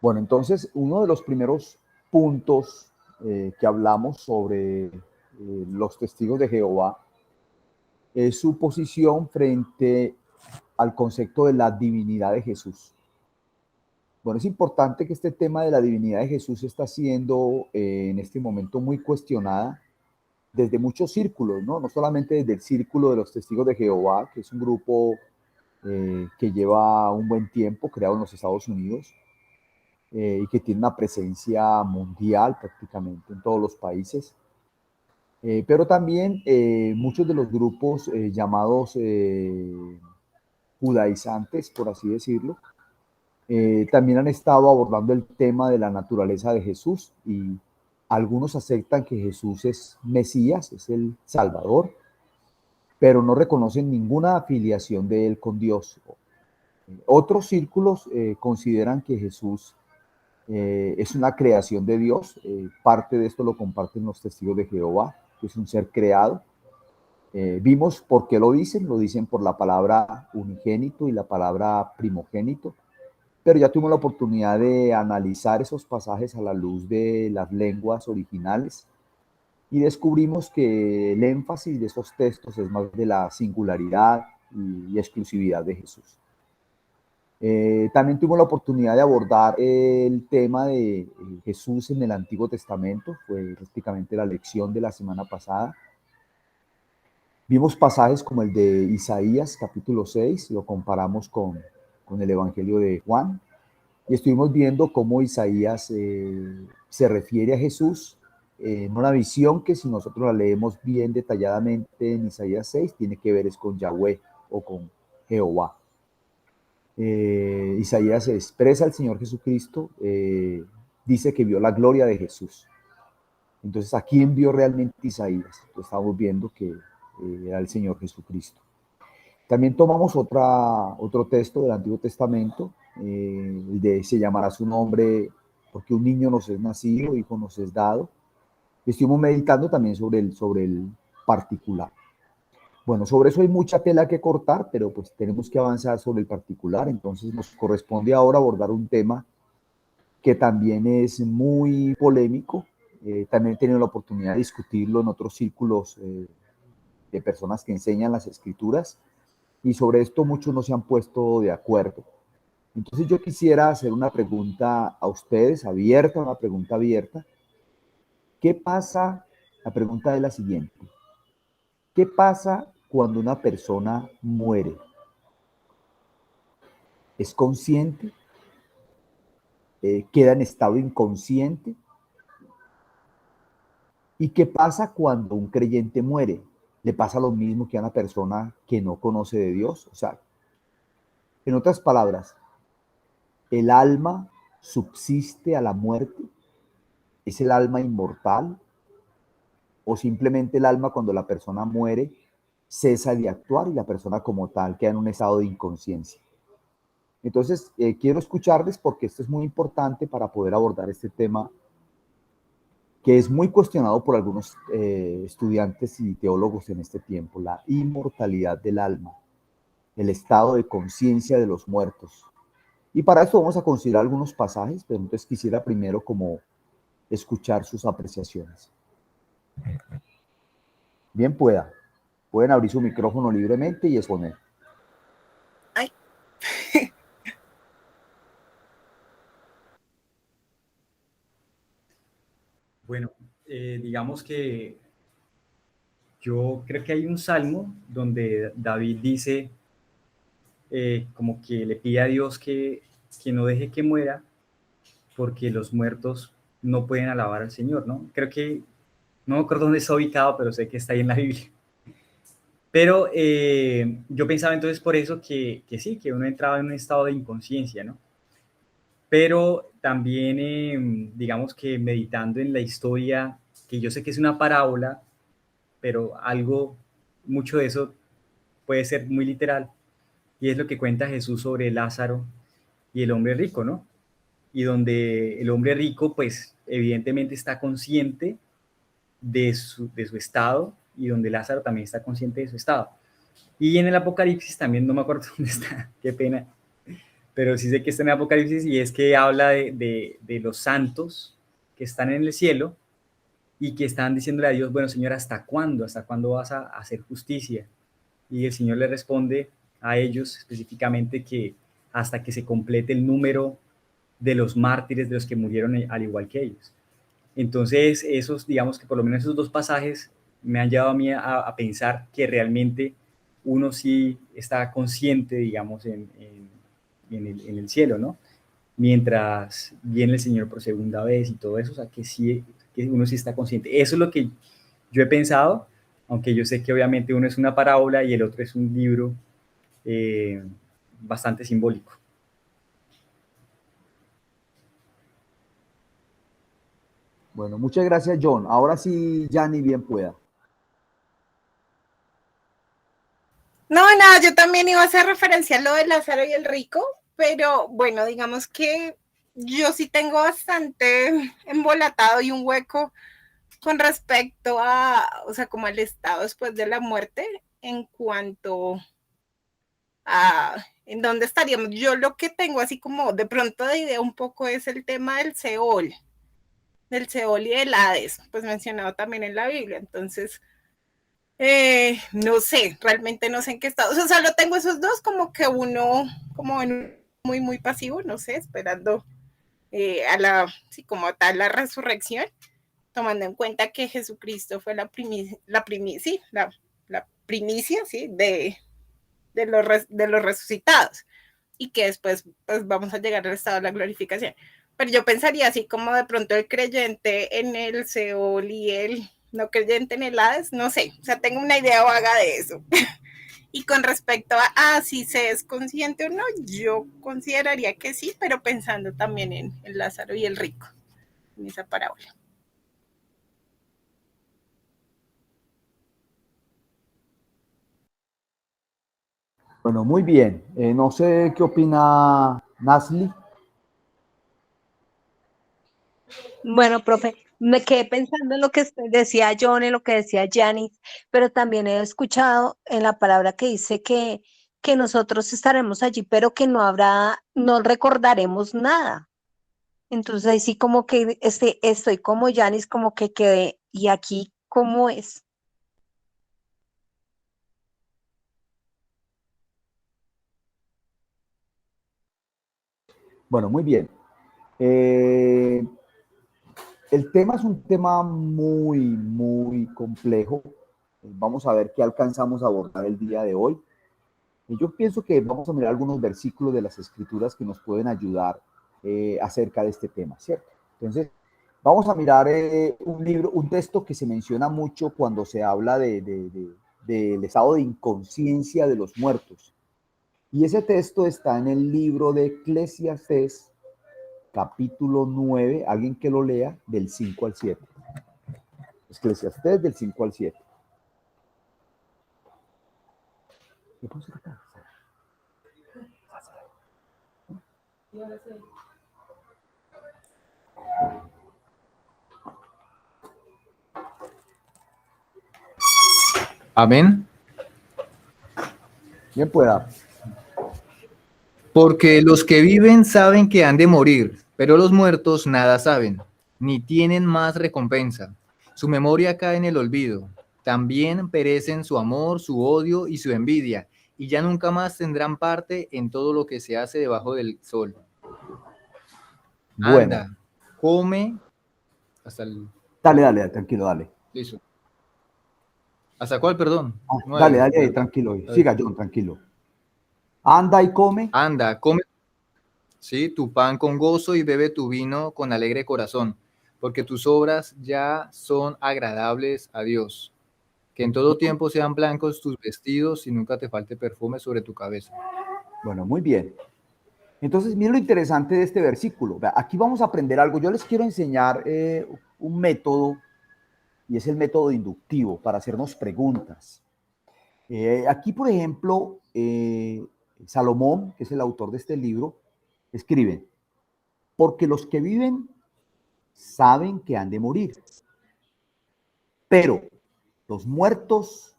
Bueno, entonces, uno de los primeros puntos que hablamos sobre los testigos de Jehová es su posición frente al concepto de la divinidad de Jesús. Bueno, es importante que este tema de la divinidad de Jesús está siendo en este momento muy cuestionada desde muchos círculos, ¿no? No solamente desde el círculo de los testigos de Jehová, que es un grupo que lleva un buen tiempo creado en los Estados Unidos y que tiene una presencia mundial prácticamente en todos los países. Pero también muchos de los grupos llamados judaizantes, por así decirlo, también han estado abordando el tema de la naturaleza de Jesús y algunos aceptan que Jesús es Mesías, es el Salvador, pero no reconocen ninguna afiliación de él con Dios. Otros círculos consideran que Jesús es una creación de Dios. Parte de esto lo comparten los testigos de Jehová, que es un ser creado. Vimos por qué lo dicen por la palabra unigénito y la palabra primogénito, pero ya tuvimos la oportunidad de analizar esos pasajes a la luz de las lenguas originales y descubrimos que el énfasis de esos textos es más de la singularidad y exclusividad de Jesús. También tuvimos la oportunidad de abordar el tema de Jesús en el Antiguo Testamento, fue prácticamente la lección de la semana pasada. Vimos pasajes como el de Isaías, capítulo 6, lo comparamos con el Evangelio de Juan, y estuvimos viendo cómo Isaías se refiere a Jesús en una visión que, si nosotros la leemos bien detalladamente en Isaías 6, tiene que ver es con Yahweh o con Jehová. Isaías expresa al Señor Jesucristo, dice que vio la gloria de Jesús. Entonces, ¿a quién vio realmente Isaías? Pues estamos viendo que era el Señor Jesucristo. También tomamos otro texto del Antiguo Testamento, el de se llamará su nombre porque un niño nos es nacido, hijo nos es dado. Estuvimos meditando también sobre el particular. Bueno, sobre eso hay mucha tela que cortar, pero pues tenemos que avanzar sobre el particular. Entonces nos corresponde ahora abordar un tema que también es muy polémico. También he tenido la oportunidad de discutirlo en otros círculos de personas que enseñan las escrituras, y sobre esto muchos no se han puesto de acuerdo. Entonces yo quisiera hacer una pregunta a ustedes, abierta, una pregunta abierta. ¿Qué pasa? La pregunta es la siguiente. ¿Qué pasa cuando una persona muere? ¿Es consciente? ¿Queda en estado inconsciente? ¿Y qué pasa cuando un creyente muere? ¿Le pasa lo mismo que a una persona que no conoce de Dios? O sea, en otras palabras, ¿el alma subsiste a la muerte? ¿Es el alma inmortal? ¿O simplemente el alma, cuando la persona muere, cesa de actuar y la persona como tal queda en un estado de inconsciencia? Entonces, quiero escucharles porque esto es muy importante para poder abordar este tema que es muy cuestionado por algunos estudiantes y teólogos en este tiempo, la inmortalidad del alma, el estado de conciencia de los muertos. Y para esto vamos a considerar algunos pasajes, pero entonces quisiera primero como escuchar sus apreciaciones. Bien pueden abrir su micrófono libremente y exponer. Ay. Bueno, digamos que yo creo que hay un salmo donde David dice como que le pide a Dios que no deje que muera porque los muertos no pueden alabar al Señor, ¿no? Creo que, no me acuerdo dónde está ubicado, pero sé que está ahí en la Biblia. Pero yo pensaba entonces por eso que sí, que uno entraba en un estado de inconsciencia, ¿no? Pero también, digamos que meditando en la historia, que yo sé que es una parábola, pero algo, mucho de eso puede ser muy literal, y es lo que cuenta Jesús sobre Lázaro y el hombre rico, ¿no? Y donde el hombre rico, pues, evidentemente está consciente de su estado, y donde Lázaro también está consciente de su estado. Y en el Apocalipsis también, no me acuerdo dónde está, qué pena, pero sí sé que está en Apocalipsis y es que habla de los santos que están en el cielo y que están diciéndole a Dios, bueno, Señor, ¿hasta cuándo? ¿Hasta cuándo vas a hacer justicia? Y el Señor le responde a ellos específicamente que hasta que se complete el número de los mártires, de los que murieron al igual que ellos. Entonces, esos, digamos que por lo menos esos dos pasajes me han llevado a mí a pensar que realmente uno sí está consciente, digamos, en el cielo, ¿no? Mientras viene el Señor por segunda vez y todo eso, o sea, que sí, que uno sí está consciente. Eso es lo que yo he pensado, aunque yo sé que obviamente uno es una parábola y el otro es un libro eh, bastante simbólico. Bueno, muchas gracias, John. Ahora sí, ya ni bien pueda. No, nada, yo también iba a hacer referencia a lo de Lázaro y el rico, pero bueno, digamos que yo sí tengo bastante embolatado y un hueco con respecto a, o sea, como al estado después de la muerte en cuanto a en dónde estaríamos. Yo lo que tengo así como de pronto de idea un poco es el tema del Seol y del Hades, pues mencionado también en la Biblia. Entonces, no sé, realmente no sé en qué estado. O sea, solo tengo esos dos, como que uno, como en muy, muy pasivo, no sé, esperando a la, sí, como tal, la resurrección, tomando en cuenta que Jesucristo fue sí, la primicia, sí, de los resucitados y que después pues, vamos a llegar al estado de la glorificación. Pero yo pensaría así como de pronto el creyente en el Seol y el no creyente en el Hades, no sé, o sea, tengo una idea vaga de eso. Y con respecto a si se es consciente o no, yo consideraría que sí, pero pensando también en Lázaro y el rico, en esa parábola. Bueno, muy bien. No sé qué opina Nasli. Bueno, profe, me quedé pensando en lo que decía John, en lo que decía Janice, pero también he escuchado en la palabra que dice que nosotros estaremos allí, pero que no habrá, no recordaremos nada. Entonces ahí sí como que estoy como Janice, como que quedé, ¿y aquí cómo es? Bueno, muy bien. Eh, el tema es un tema muy, muy complejo. Vamos a ver qué alcanzamos a abordar el día de hoy. Yo pienso que vamos a mirar algunos versículos de las Escrituras que nos pueden ayudar acerca de este tema, ¿cierto? Entonces, vamos a mirar un libro, un texto que se menciona mucho cuando se habla del estado de inconsciencia de los muertos. Y ese texto está en el libro de Eclesiastés, capítulo 9, alguien que lo lea, del 5 al 7. Eclesiastés del 5 al 7. ¿Qué pasa acá? Amén. Bien pueda. Porque los que viven saben que han de morir, pero los muertos nada saben, ni tienen más recompensa. Su memoria cae en el olvido. También perecen su amor, su odio y su envidia, y ya nunca más tendrán parte en todo lo que se hace debajo del sol. Bueno, Anda, come, hasta el... dale, tranquilo, dale. Listo. ¿Hasta cuál, perdón? Dale, 9. ahí, tranquilo. Siga, John, tranquilo. Anda y come. Anda, come, sí, tu pan con gozo y bebe tu vino con alegre corazón, porque tus obras ya son agradables a Dios. Que en todo tiempo sean blancos tus vestidos y nunca te falte perfume sobre tu cabeza. Bueno, muy bien. Entonces, miren lo interesante de este versículo. Aquí vamos a aprender algo. Yo les quiero enseñar un método, y es el método inductivo para hacernos preguntas. Aquí, por ejemplo, Salomón, que es el autor de este libro, escribe, porque los que viven saben que han de morir, pero los muertos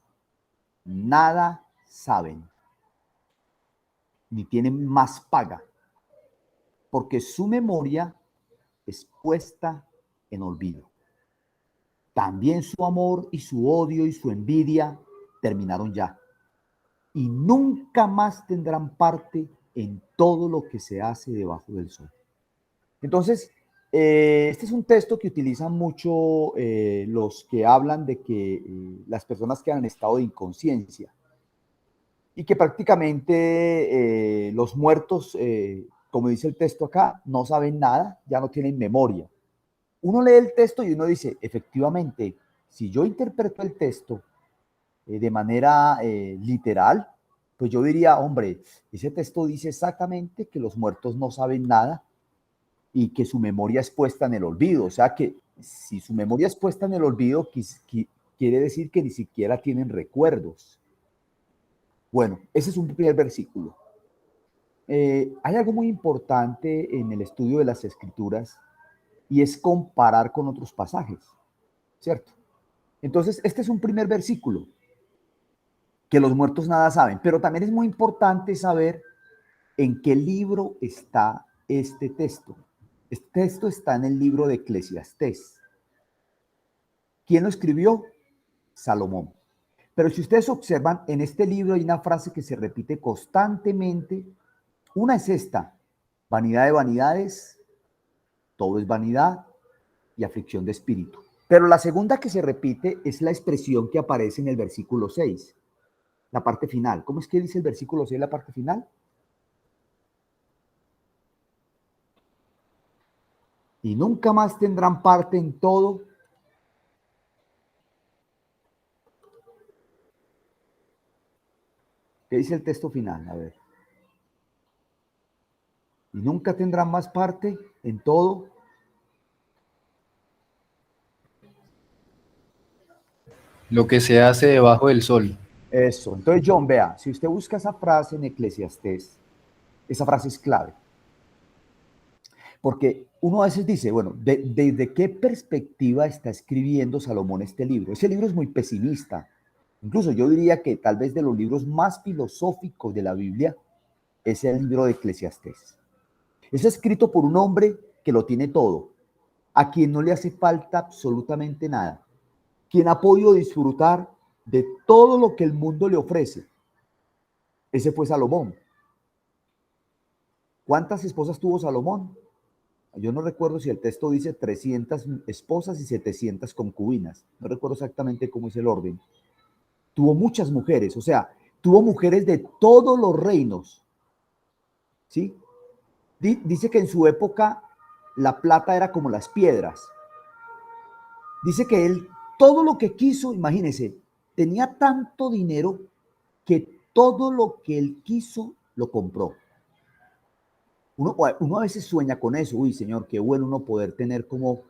nada saben, ni tienen más paga. porque su memoria es puesta en olvido. También su amor y su odio y su envidia terminaron ya. Y nunca más tendrán parte en todo lo que se hace debajo del sol. Entonces, este es un texto que utilizan mucho los que hablan de que las personas quedan en estado de inconsciencia y que prácticamente los muertos, como dice el texto acá, no saben nada, ya no tienen memoria. Uno lee el texto y uno dice, efectivamente, si yo interpreto el texto de manera literal, pues yo diría, hombre, ese texto dice exactamente que los muertos no saben nada y que su memoria es puesta en el olvido. O sea que si su memoria es puesta en el olvido, quiere decir que ni siquiera tienen recuerdos. Bueno, ese es un primer versículo. Hay algo muy importante en el estudio de las Escrituras y es comparar con otros pasajes, ¿cierto? Entonces, este es un primer versículo, que los muertos nada saben, pero también es muy importante saber en qué libro está este texto. Este texto está en el libro de Eclesiastés. ¿Quién lo escribió? Salomón. Pero si ustedes observan, en este libro hay una frase que se repite constantemente. Una es esta: vanidad de vanidades, todo es vanidad y aflicción de espíritu. Pero la segunda que se repite es la expresión que aparece en el versículo 6, la parte final. ¿Cómo es que dice el versículo 6, la parte final? Y nunca más tendrán parte en todo. ¿Qué dice el texto final? A ver. Y nunca tendrán más parte en todo. Lo que se hace debajo del sol. Eso. Entonces, John, vea, si usted busca esa frase en Eclesiastés, esa frase es clave. Porque uno a veces dice, bueno, ¿desde qué perspectiva está escribiendo Salomón este libro? Ese libro es muy pesimista. Incluso yo diría que tal vez de los libros más filosóficos de la Biblia es el libro de Eclesiastés. Es escrito por un hombre que lo tiene todo, a quien no le hace falta absolutamente nada, quien ha podido disfrutar de todo lo que el mundo le ofrece. Ese fue Salomón. ¿Cuántas esposas tuvo Salomón? Yo no recuerdo si el texto dice 300 esposas y 700 concubinas. No recuerdo exactamente cómo es el orden. Tuvo muchas mujeres, o sea, tuvo mujeres de todos los reinos. ¿Sí? Dice que en su época la plata era como las piedras. Dice que él, todo lo que quiso, imagínense, tenía tanto dinero que todo lo que él quiso lo compró. Uno a veces sueña con eso. Uy, Señor, qué bueno uno poder tener como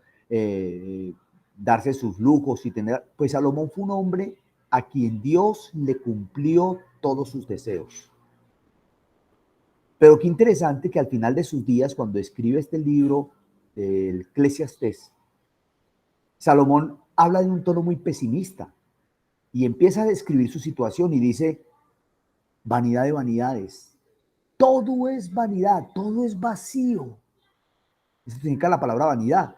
darse sus lujos y tener. Pues Salomón fue un hombre a quien Dios le cumplió todos sus deseos. Pero qué interesante que al final de sus días, cuando escribe este libro del Eclesiastés, Salomón habla de un tono muy pesimista y empieza a describir su situación y dice: vanidad de vanidades. Todo es vanidad, todo es vacío. Eso significa la palabra vanidad.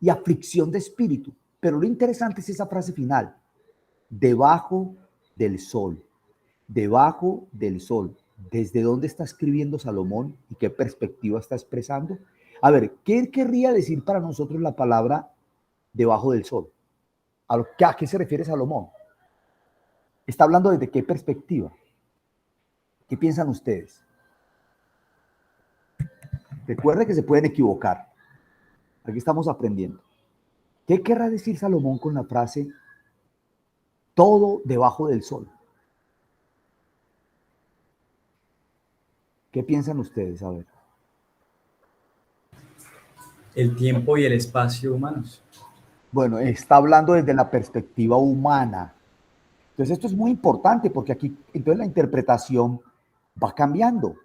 Y aflicción de espíritu. Pero lo interesante es esa frase final: debajo del sol. Debajo del sol. ¿Desde dónde está escribiendo Salomón y qué perspectiva está expresando? A ver, ¿qué querría decir para nosotros la palabra debajo del sol? ¿A qué se refiere Salomón? ¿Está hablando desde qué perspectiva? ¿Qué piensan ustedes? Recuerden que se pueden equivocar. Aquí estamos aprendiendo. ¿Qué querrá decir Salomón con la frase todo debajo del sol? ¿Qué piensan ustedes? A ver. El tiempo y el espacio humanos. Bueno, está hablando desde la perspectiva humana. Entonces esto es muy importante porque aquí entonces la interpretación va cambiando.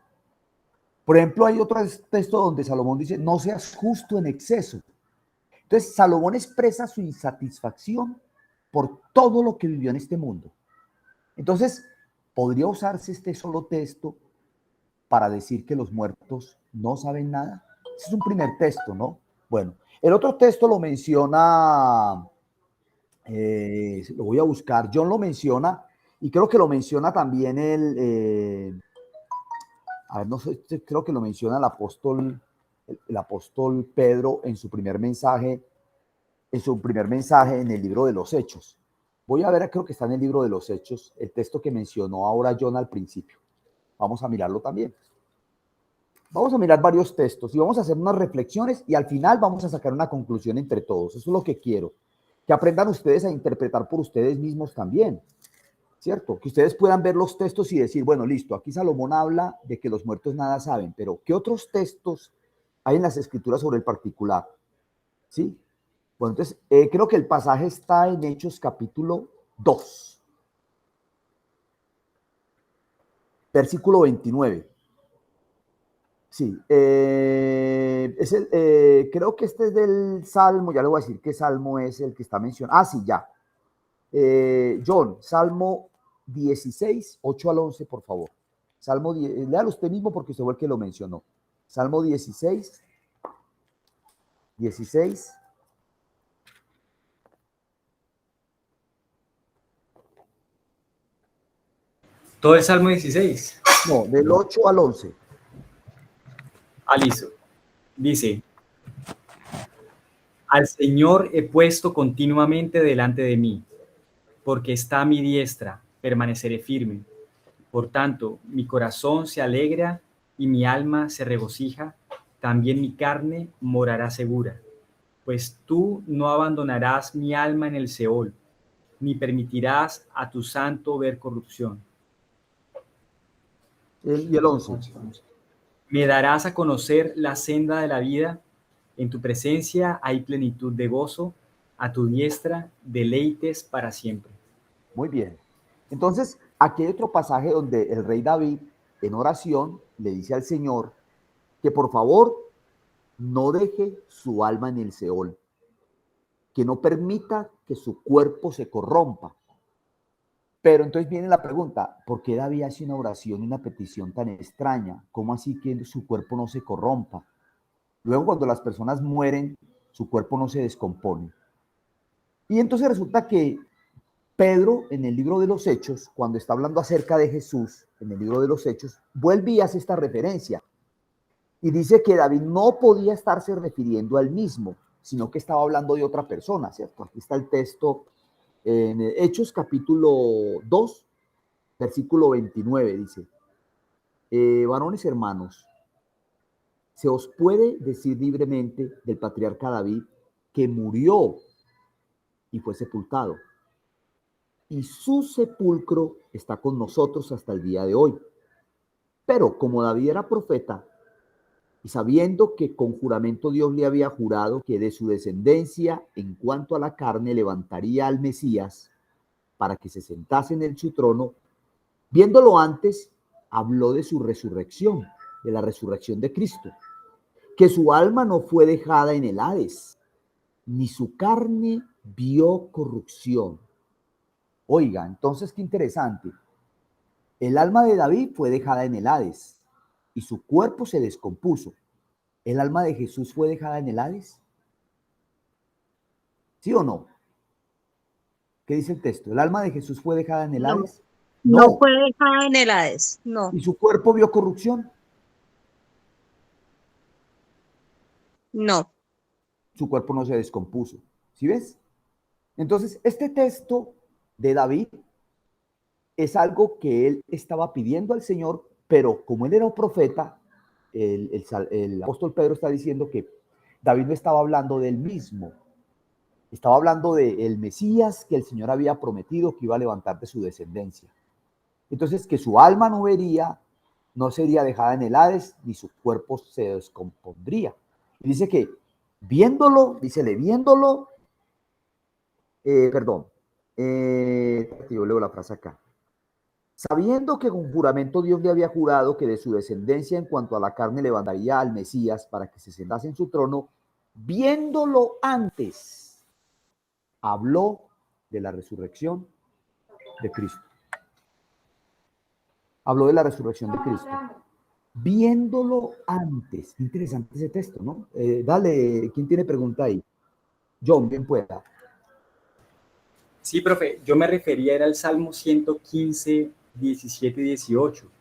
Por ejemplo, hay otro texto donde Salomón dice: no seas justo en exceso. Entonces Salomón expresa su insatisfacción por todo lo que vivió en este mundo. Entonces podría usarse este solo texto para decir que los muertos no saben nada? Ese es un primer texto, ¿no? Bueno, el otro texto lo menciona, lo voy a buscar, John lo menciona, y creo que lo menciona también a ver, no sé, creo que lo menciona el apóstol Pedro en su primer mensaje en el libro de los Hechos. Voy a ver, creo que está en el libro de los Hechos, el texto que mencionó ahora John al principio. Vamos a mirarlo también. Vamos a mirar varios textos y vamos a hacer unas reflexiones y al final vamos a sacar una conclusión entre todos. Eso es lo que quiero. Que aprendan ustedes a interpretar por ustedes mismos también, ¿cierto? Que ustedes puedan ver los textos y decir, bueno, listo, aquí Salomón habla de que los muertos nada saben, pero ¿qué otros textos hay en las escrituras sobre el particular? ¿Sí? Bueno, entonces, creo que el pasaje está en Hechos capítulo 2, versículo 29. Sí, creo que este es del Salmo, ya le voy a decir qué Salmo es el que está mencionado. Ah, sí, ya. John, Salmo 16, 8 al 11, por favor. Salmo 10, léalo usted mismo porque usted fue el que lo mencionó. Salmo 16. Todo el Salmo 16. No, del 8 al 11. Listo. Dice, al Señor he puesto continuamente delante de mí, porque está a mi diestra, permaneceré firme. Por tanto, mi corazón se alegra y mi alma se regocija, también mi carne morará segura, pues tú no abandonarás mi alma en el Seol, ni permitirás a tu santo ver corrupción. Y el 11. Me darás a conocer la senda de la vida, en tu presencia hay plenitud de gozo, a tu diestra deleites para siempre. Muy bien. Entonces, aquí hay otro pasaje donde el rey David, en oración, le dice al Señor que por favor no deje su alma en el Seol, que no permita que su cuerpo se corrompa. Pero entonces viene la pregunta, ¿por qué David hace una oración y una petición tan extraña? ¿Cómo así que su cuerpo no se corrompa? Luego, cuando las personas mueren, su cuerpo no se descompone. Y entonces resulta que Pedro, en el libro de los Hechos, cuando está hablando acerca de Jesús, en el libro de los Hechos, vuelve y hace esta referencia. Y dice que David no podía estarse refiriendo al mismo, sino que estaba hablando de otra persona, ¿cierto? Aquí está el texto en Hechos capítulo 2, versículo 29, dice, varones hermanos, se os puede decir libremente del patriarca David que murió y fue sepultado. Y su sepulcro está con nosotros hasta el día de hoy. Pero como David era profeta, y sabiendo que con juramento Dios le había jurado que de su descendencia, en cuanto a la carne, levantaría al Mesías para que se sentase en su trono, viéndolo antes, habló de su resurrección, de la resurrección de Cristo, que su alma no fue dejada en el Hades, ni su carne vio corrupción. Oiga, entonces qué interesante. El alma de David fue dejada en el Hades y su cuerpo se descompuso. ¿El alma de Jesús fue dejada en el Hades? ¿Sí o no? ¿Qué dice el texto? ¿El alma de Jesús fue dejada en el Hades? No fue dejada en el Hades, no. ¿Y su cuerpo vio corrupción? No. Su cuerpo no se descompuso. ¿Sí ves? Entonces, este texto de David es algo que él estaba pidiendo al Señor, pero como él era un profeta, el apóstol Pedro está diciendo que David no estaba hablando de él mismo, estaba hablando del Mesías que el Señor había prometido que iba a levantar de su descendencia. Entonces, que su alma no vería, no sería dejada en el Hades, ni su cuerpo se descompondría. Y dice que viéndolo, yo leo la frase acá. Sabiendo que con juramento Dios le había jurado que de su descendencia en cuanto a la carne levantaría al Mesías para que se sentase en su trono, viéndolo antes, habló de la resurrección de Cristo. Habló de la resurrección de Cristo. viéndolo antes. Interesante ese texto, ¿no? Dale, ¿quién tiene pregunta ahí? John, bien pueda. Sí, profe, yo me refería era al Salmo 115, 17 y 18.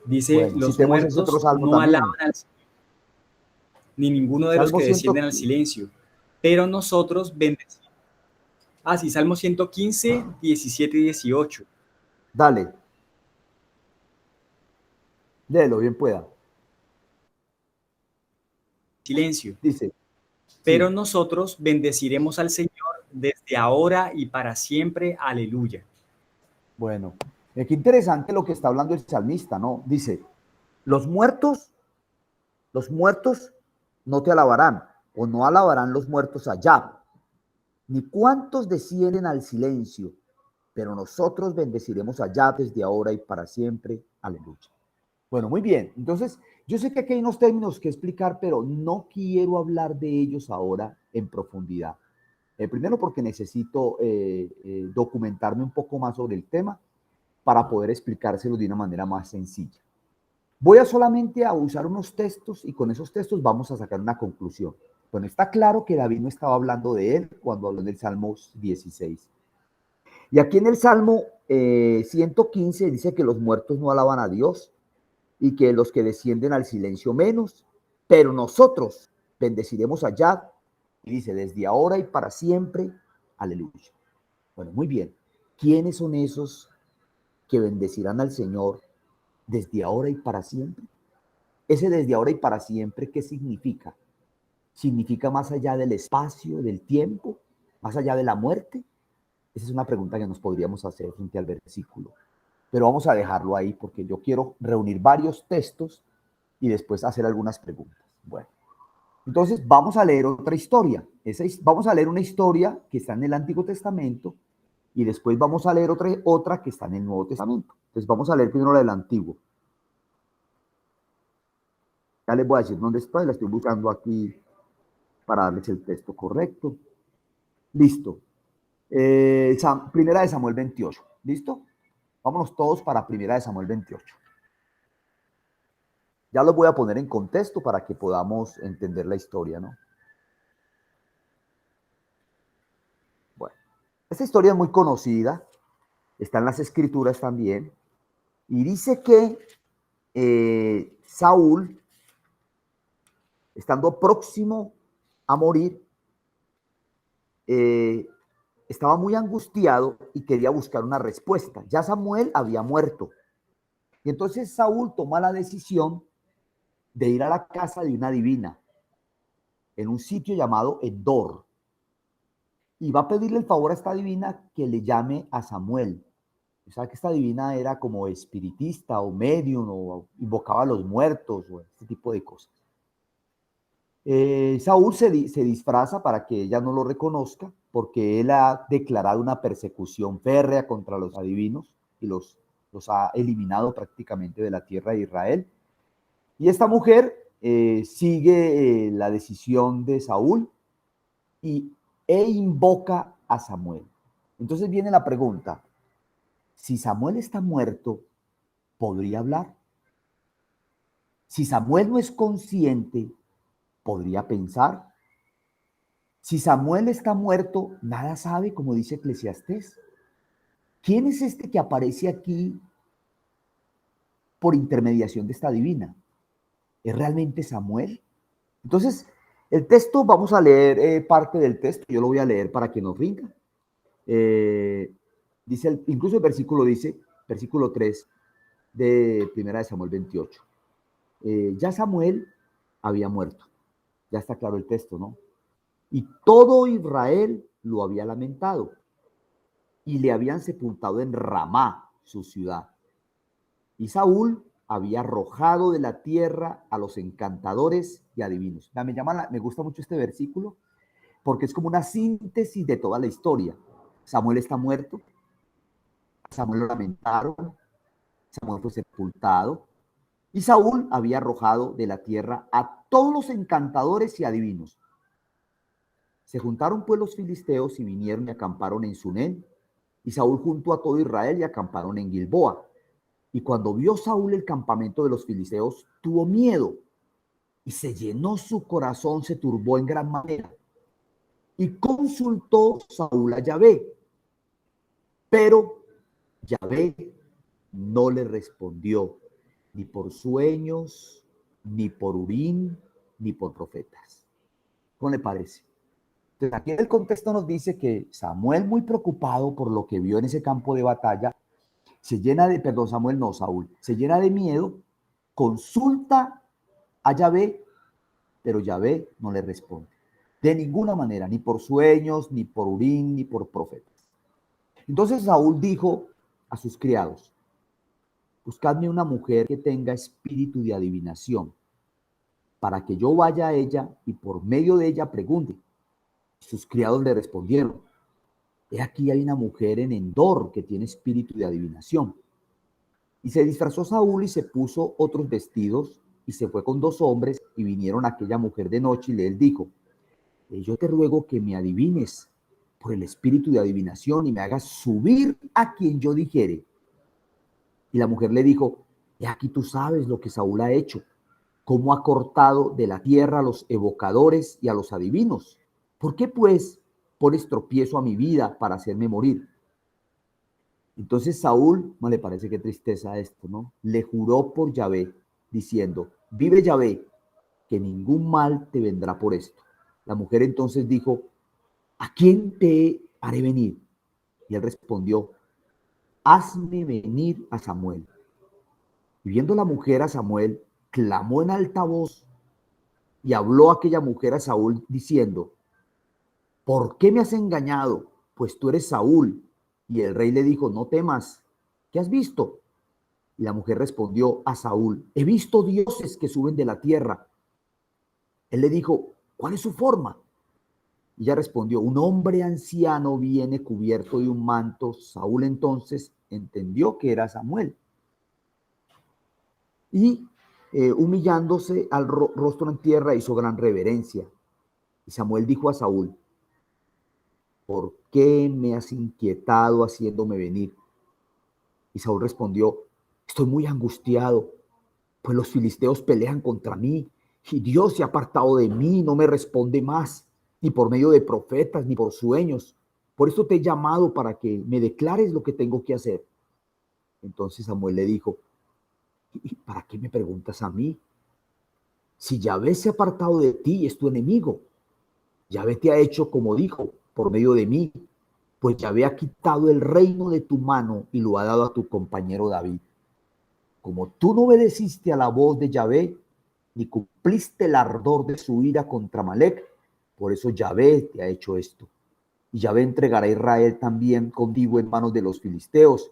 Dice, Bueno, los citemos ese otro muertos salmo no también. alaban al Señor, ni ninguno de los Salmo que 100. descienden al silencio, pero nosotros bendecimos. Ah, sí, Salmo 115, 17 y 18. Dale. Léelo, bien pueda. Silencio. Dice, Pero sí. nosotros bendeciremos al Señor desde ahora y para siempre. Aleluya. Bueno, qué interesante lo que está hablando el salmista, ¿no? Dice, los muertos no te alabarán, o no alabarán los muertos allá, ni cuántos descienden al silencio, pero nosotros bendeciremos allá desde ahora y para siempre. Aleluya. Bueno, muy bien. Entonces, yo sé que aquí hay unos términos que explicar, pero no quiero hablar de ellos ahora en profundidad. Primero porque necesito documentarme un poco más sobre el tema para poder explicárselo de una manera más sencilla. Voy a solamente a usar unos textos y con esos textos vamos a sacar una conclusión. Bueno, está claro que David no estaba hablando de él cuando habló del Salmo 16. Y aquí en el Salmo 115 dice que los muertos no alaban a Dios y que los que descienden al silencio menos, pero nosotros bendeciremos allá. Y dice, desde ahora y para siempre, aleluya. Bueno, muy bien. ¿Quiénes son esos que bendecirán al Señor desde ahora y para siempre? Ese desde ahora y para siempre, ¿qué significa? ¿Significa más allá del espacio, del tiempo, más allá de la muerte? Esa es una pregunta que nos podríamos hacer frente al versículo. Pero vamos a dejarlo ahí porque yo quiero reunir varios textos y después hacer algunas preguntas. Bueno, entonces vamos a leer otra historia. Vamos a leer una historia que está en el Antiguo Testamento y después vamos a leer otra que está en el Nuevo Testamento. Entonces vamos a leer primero la del Antiguo. Ya les voy a decir dónde estoy, la estoy buscando aquí para darles el texto correcto. Listo. Primera de Samuel 28. ¿Listo? Vámonos todos para Primera de Samuel 28. Ya los voy a poner en contexto para que podamos entender la historia, ¿no? Bueno, esta historia es muy conocida, está en las escrituras también, y dice que Saúl, estando próximo a morir, estaba muy angustiado y quería buscar una respuesta. Ya Samuel había muerto. Y entonces Saúl toma la decisión de ir a la casa de una divina en un sitio llamado Endor. Y va a pedirle el favor a esta divina que le llame a Samuel. O sea, que esta divina era como espiritista o medium o invocaba a los muertos o este tipo de cosas. Saúl se disfraza para que ella no lo reconozca porque él ha declarado una persecución férrea contra los adivinos y los ha eliminado prácticamente de la tierra de Israel. Y esta mujer sigue la decisión de Saúl e invoca a Samuel. Entonces viene la pregunta, si Samuel está muerto, ¿podría hablar? Si Samuel no es consciente, ¿podría pensar? Si Samuel está muerto, nada sabe, como dice Eclesiastés. ¿Quién es este que aparece aquí por intermediación de esta divina? ¿Es realmente Samuel? Entonces, el texto, vamos a leer parte del texto, yo lo voy a leer para que nos rinda. Dice, incluso el versículo dice, versículo 3 de Primera de Samuel 28. Ya Samuel había muerto, ya está claro el texto, ¿no? Y todo Israel lo había lamentado y le habían sepultado en Ramá, su ciudad. Y Saúl había arrojado de la tierra a los encantadores y adivinos. Me gusta mucho este versículo porque es como una síntesis de toda la historia. Samuel está muerto, Samuel lo lamentaron, Samuel fue sepultado y Saúl había arrojado de la tierra a todos los encantadores y adivinos. Se juntaron pues los filisteos y vinieron y acamparon en Sunem, y Saúl juntó a todo Israel y acamparon en Gilboa. Y cuando vio Saúl el campamento de los filisteos, tuvo miedo y se llenó su corazón, se turbó en gran manera. Y consultó Saúl a Yahvé, pero Yahvé no le respondió, ni por sueños, ni por Urim, ni por profetas. ¿Cómo le parece? Entonces, aquí en el contexto nos dice que Samuel, muy preocupado por lo que vio en ese campo de batalla, Saúl, se llena de miedo, consulta a Yahvé, pero Yahvé no le responde. De ninguna manera, ni por sueños, ni por Urim, ni por profetas. Entonces Saúl dijo a sus criados, buscadme una mujer que tenga espíritu de adivinación, para que yo vaya a ella y por medio de ella pregunte. Sus criados le respondieron, he aquí hay una mujer en Endor que tiene espíritu de adivinación. Y se disfrazó Saúl y se puso otros vestidos y se fue con 2 hombres y vinieron a aquella mujer de noche y él dijo, yo te ruego que me adivines por el espíritu de adivinación y me hagas subir a quien yo dijere. Y la mujer le dijo, he aquí tú sabes lo que Saúl ha hecho, cómo ha cortado de la tierra a los evocadores y a los adivinos. ¿Por qué pues pones tropiezo a mi vida para hacerme morir? Entonces Saúl, no le parece qué tristeza esto, ¿no? Le juró por Yahvé, diciendo, vive Yahvé, que ningún mal te vendrá por esto. La mujer entonces dijo, ¿a quién te haré venir? Y él respondió, hazme venir a Samuel. Y viendo la mujer a Samuel, clamó en alta voz y habló aquella mujer a Saúl diciendo, ¿por qué me has engañado? Pues tú eres Saúl. Y el rey le dijo, no temas, ¿qué has visto? Y la mujer respondió a Saúl, he visto dioses que suben de la tierra. Él le dijo, ¿cuál es su forma? Y ella respondió, un hombre anciano viene cubierto de un manto. Saúl entonces entendió que era Samuel. Y humillándose al rostro en tierra hizo gran reverencia. Y Samuel dijo a Saúl, ¿por qué me has inquietado haciéndome venir? Y Saúl respondió, estoy muy angustiado, pues los filisteos pelean contra mí, y Dios se ha apartado de mí, no me responde más, ni por medio de profetas, ni por sueños. Por eso te he llamado para que me declares lo que tengo que hacer. Entonces Samuel le dijo, ¿y para qué me preguntas a mí? Si Yahvé se ha apartado de ti, es tu enemigo. Yahvé te ha hecho como dijo, por medio de mí, pues Yahvé ha quitado el reino de tu mano y lo ha dado a tu compañero David. Como tú no obedeciste a la voz de Yahvé, ni cumpliste el ardor de su ira contra Amalec, por eso Yahvé te ha hecho esto. Y Yahvé entregará a Israel también contigo en manos de los filisteos.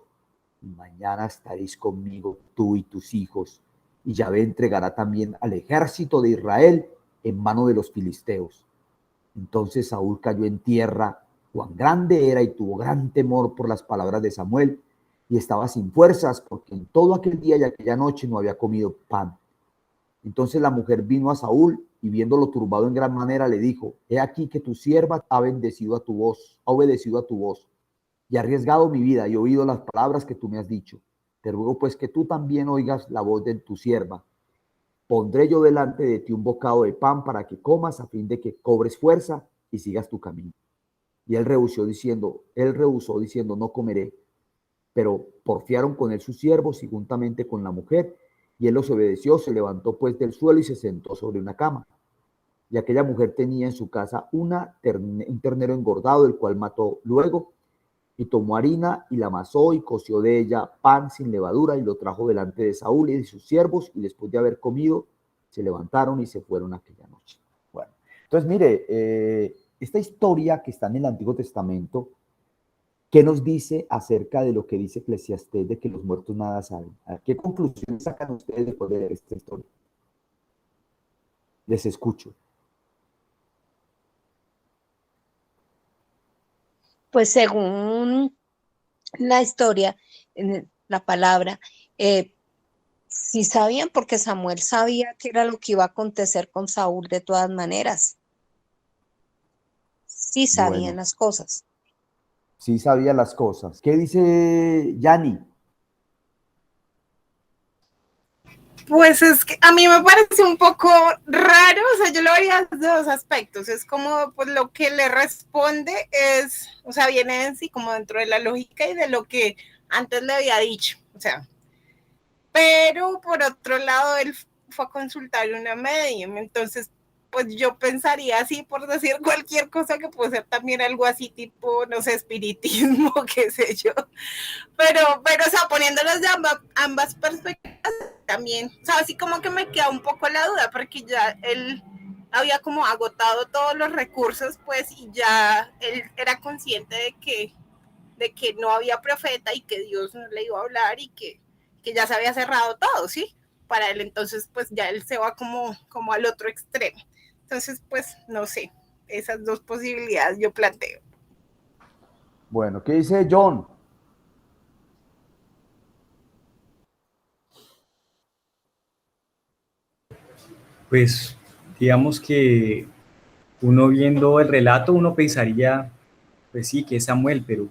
Y mañana estaréis conmigo, tú y tus hijos. Y Yahvé entregará también al ejército de Israel en manos de los filisteos. Entonces Saúl cayó en tierra, cuán grande era, y tuvo gran temor por las palabras de Samuel, y estaba sin fuerzas, porque en todo aquel día y aquella noche no había comido pan. Entonces la mujer vino a Saúl, y viéndolo turbado en gran manera, le dijo, he aquí que tu sierva ha obedecido a tu voz, y ha arriesgado mi vida, y he oído las palabras que tú me has dicho. Te ruego pues que tú también oigas la voz de tu sierva. Pondré yo delante de ti un bocado de pan para que comas, a fin de que cobres fuerza y sigas tu camino. Y él rehusó diciendo, no comeré. Pero porfiaron con él sus siervos y juntamente con la mujer, y él los obedeció, se levantó pues del suelo y se sentó sobre una cama. Y aquella mujer tenía en su casa un ternero engordado, el cual mató luego, y tomó harina y la amasó y coció de ella pan sin levadura y lo trajo delante de Saúl y de sus siervos, y después de haber comido se levantaron y se fueron aquella noche. Bueno, entonces mire, esta historia que está en el Antiguo Testamento, ¿qué nos dice acerca de lo que dice Eclesiastés de que los muertos nada saben? ¿Qué conclusiones sacan ustedes después de leer esta historia? Les escucho. Pues según la historia, en la palabra, sí sabían, porque Samuel sabía que era lo que iba a acontecer con Saúl de todas maneras. Sí sabían Bueno, las cosas. sí sabía las cosas. ¿Qué dice Yanni? Pues es que a mí me parece un poco raro, o sea, yo lo vería de dos aspectos, es como pues lo que le responde es, o sea, viene en sí como dentro de la lógica y de lo que antes le había dicho, o sea, pero por otro lado él fue a consultar una medium, entonces pues yo pensaría así por decir cualquier cosa que puede ser también algo así tipo, no sé, espiritismo, qué sé yo, pero o sea, poniéndolas de ambas perspectivas también, o sea, así como que me queda un poco la duda, porque ya él había como agotado todos los recursos, pues, y ya él era consciente de que no había profeta y que Dios no le iba a hablar y que ya se había cerrado todo, ¿sí? Para él, entonces, pues ya él se va como al otro extremo. Entonces, pues, no sé, esas dos posibilidades yo planteo. Bueno, ¿qué dice John? Pues digamos que uno viendo el relato, uno pensaría, pues sí, que es Samuel, pero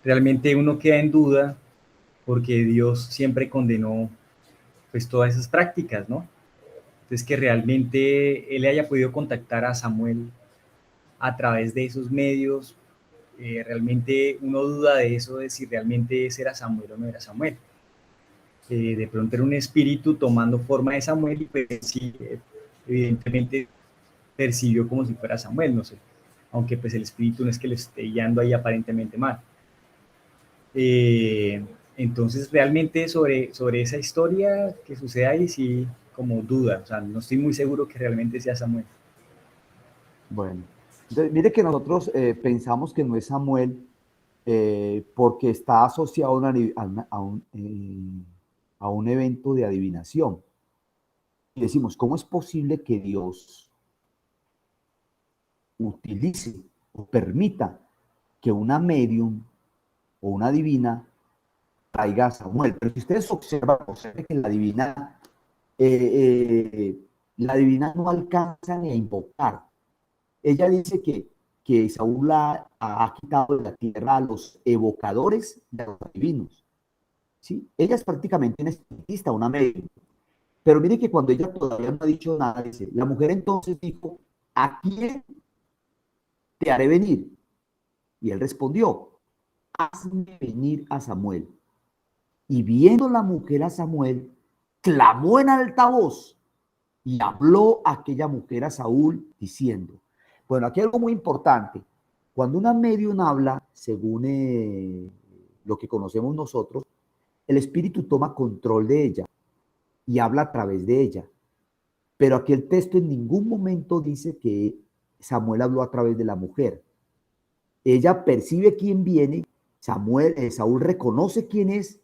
realmente uno queda en duda porque Dios siempre condenó pues todas esas prácticas, ¿no? Entonces que realmente él haya podido contactar a Samuel a través de esos medios, realmente uno duda de eso, de si realmente ese era Samuel o no era Samuel. De pronto era un espíritu tomando forma de Samuel y pues sí, evidentemente percibió como si fuera Samuel, no sé, aunque pues el espíritu no es que le esté guiando ahí aparentemente mal. Eh, entonces realmente sobre esa historia que sucede ahí sí como duda, o sea, no estoy muy seguro que realmente sea Samuel. Bueno, entonces, mire que nosotros pensamos que no es Samuel porque está asociado a un evento de adivinación. Y decimos, ¿cómo es posible que Dios utilice o permita que una medium o una divina traiga a Samuel? Pero si ustedes observen que la divina no alcanza ni a invocar. Ella dice que Saúl ha quitado de la tierra a los evocadores de los divinos. ¿Sí? Ella es prácticamente una espiritista, una medium. Pero mire que cuando ella todavía no ha dicho nada, dice, la mujer entonces dijo, ¿a quién te haré venir? Y él respondió, hazme venir a Samuel. Y viendo la mujer a Samuel, clamó en alta voz y habló aquella mujer a Saúl diciendo, bueno, aquí hay algo muy importante. Cuando una medium habla, según lo que conocemos nosotros, el espíritu toma control de ella y habla a través de ella. Pero aquí el texto en ningún momento dice que Samuel habló a través de la mujer. Ella percibe quién viene, Saúl reconoce quién es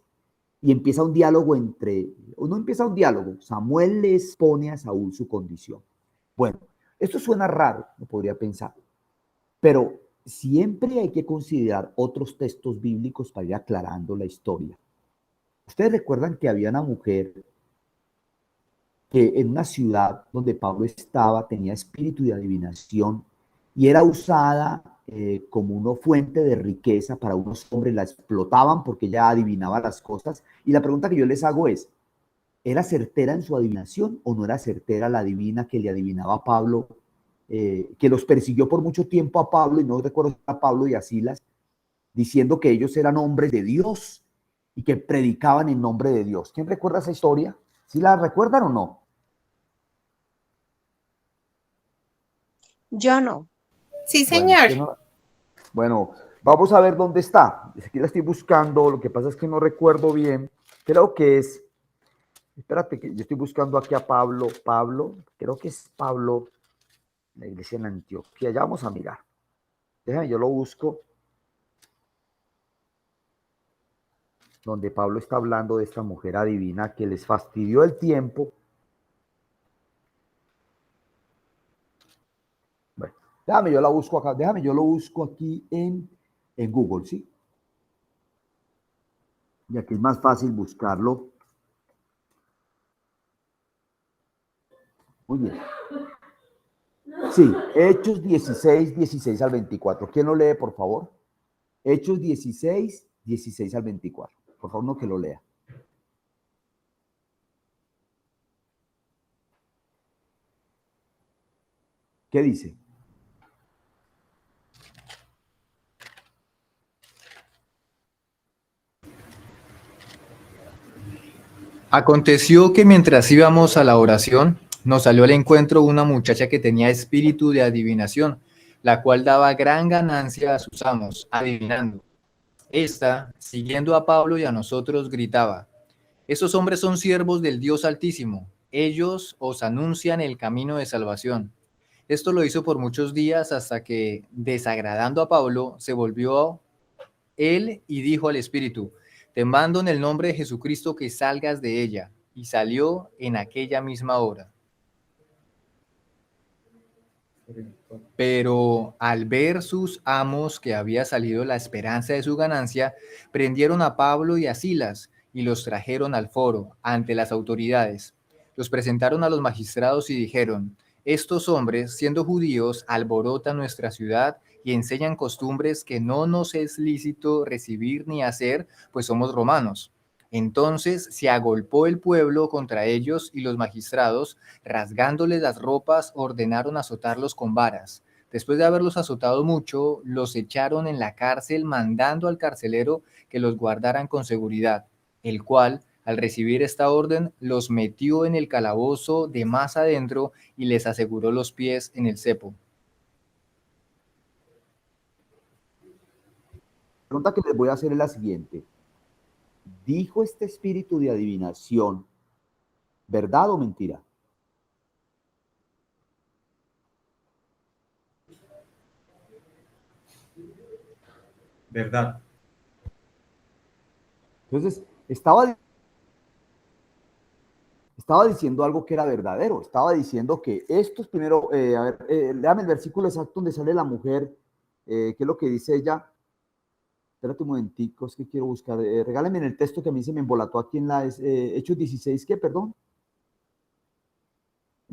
y empieza un diálogo no empieza un diálogo, Samuel le expone a Saúl su condición. Bueno, esto suena raro, lo podría pensar, pero siempre hay que considerar otros textos bíblicos para ir aclarando la historia. Ustedes recuerdan que había una mujer que en una ciudad donde Pablo estaba tenía espíritu de adivinación y era usada como una fuente de riqueza para unos hombres, la explotaban porque ella adivinaba las cosas. Y la pregunta que yo les hago es, ¿era certera en su adivinación o no era certera la divina que le adivinaba a Pablo, que los persiguió por mucho tiempo a Pablo, y no recuerdo a Pablo y a Silas, diciendo que ellos eran hombres de Dios y que predicaban en nombre de Dios? ¿Quién recuerda esa historia? ¿Sí la recuerdan o no? Yo no. Sí, Bueno, señor. bueno, vamos a ver dónde está. Aquí la estoy buscando, lo que pasa es que no recuerdo bien. Creo que es, espérate, que yo estoy buscando aquí a Pablo, creo que es Pablo, la iglesia en Antioquía. Ya vamos a mirar. Déjame, yo lo busco, donde Pablo está hablando de esta mujer adivina que les fastidió el tiempo. Bueno, déjame, yo la busco acá, déjame, yo lo busco aquí en Google, ¿sí? Y aquí es más fácil buscarlo. Muy bien. Sí, Hechos 16, 16 al 24. ¿Quién lo lee, por favor? Hechos 16, 16 al 24. Por favor, no que lo lea. ¿Qué dice? Aconteció que mientras íbamos a la oración, nos salió al encuentro una muchacha que tenía espíritu de adivinación, la cual daba gran ganancia a sus amos, adivinando. Esta, siguiendo a Pablo y a nosotros, gritaba: Esos hombres son siervos del Dios Altísimo. Ellos os anuncian el camino de salvación. Esto lo hizo por muchos días hasta que, desagradando a Pablo, se volvió él y dijo al espíritu: Te mando en el nombre de Jesucristo que salgas de ella. Y salió en aquella misma hora. Pero al ver sus amos que había salido la esperanza de su ganancia, prendieron a Pablo y a Silas y los trajeron al foro ante las autoridades. Los presentaron a los magistrados y dijeron: Estos hombres, siendo judíos, alborotan nuestra ciudad y enseñan costumbres que no nos es lícito recibir ni hacer, pues somos romanos. Entonces se agolpó el pueblo contra ellos y los magistrados, rasgándoles las ropas, ordenaron azotarlos con varas. Después de haberlos azotado mucho, los echaron en la cárcel, mandando al carcelero que los guardaran con seguridad, el cual, al recibir esta orden, los metió en el calabozo de más adentro y les aseguró los pies en el cepo. La pregunta que les voy a hacer es la siguiente. ¿Dijo este espíritu de adivinación verdad o mentira? Verdad. Entonces, estaba diciendo algo que era verdadero. Estaba diciendo que estos primero, léame el versículo exacto donde sale la mujer, ¿qué es lo que dice ella? Espérate un momentico, es que quiero buscar, regálame en el texto que a mí se me embolató aquí en la Hechos 16, ¿qué? Perdón.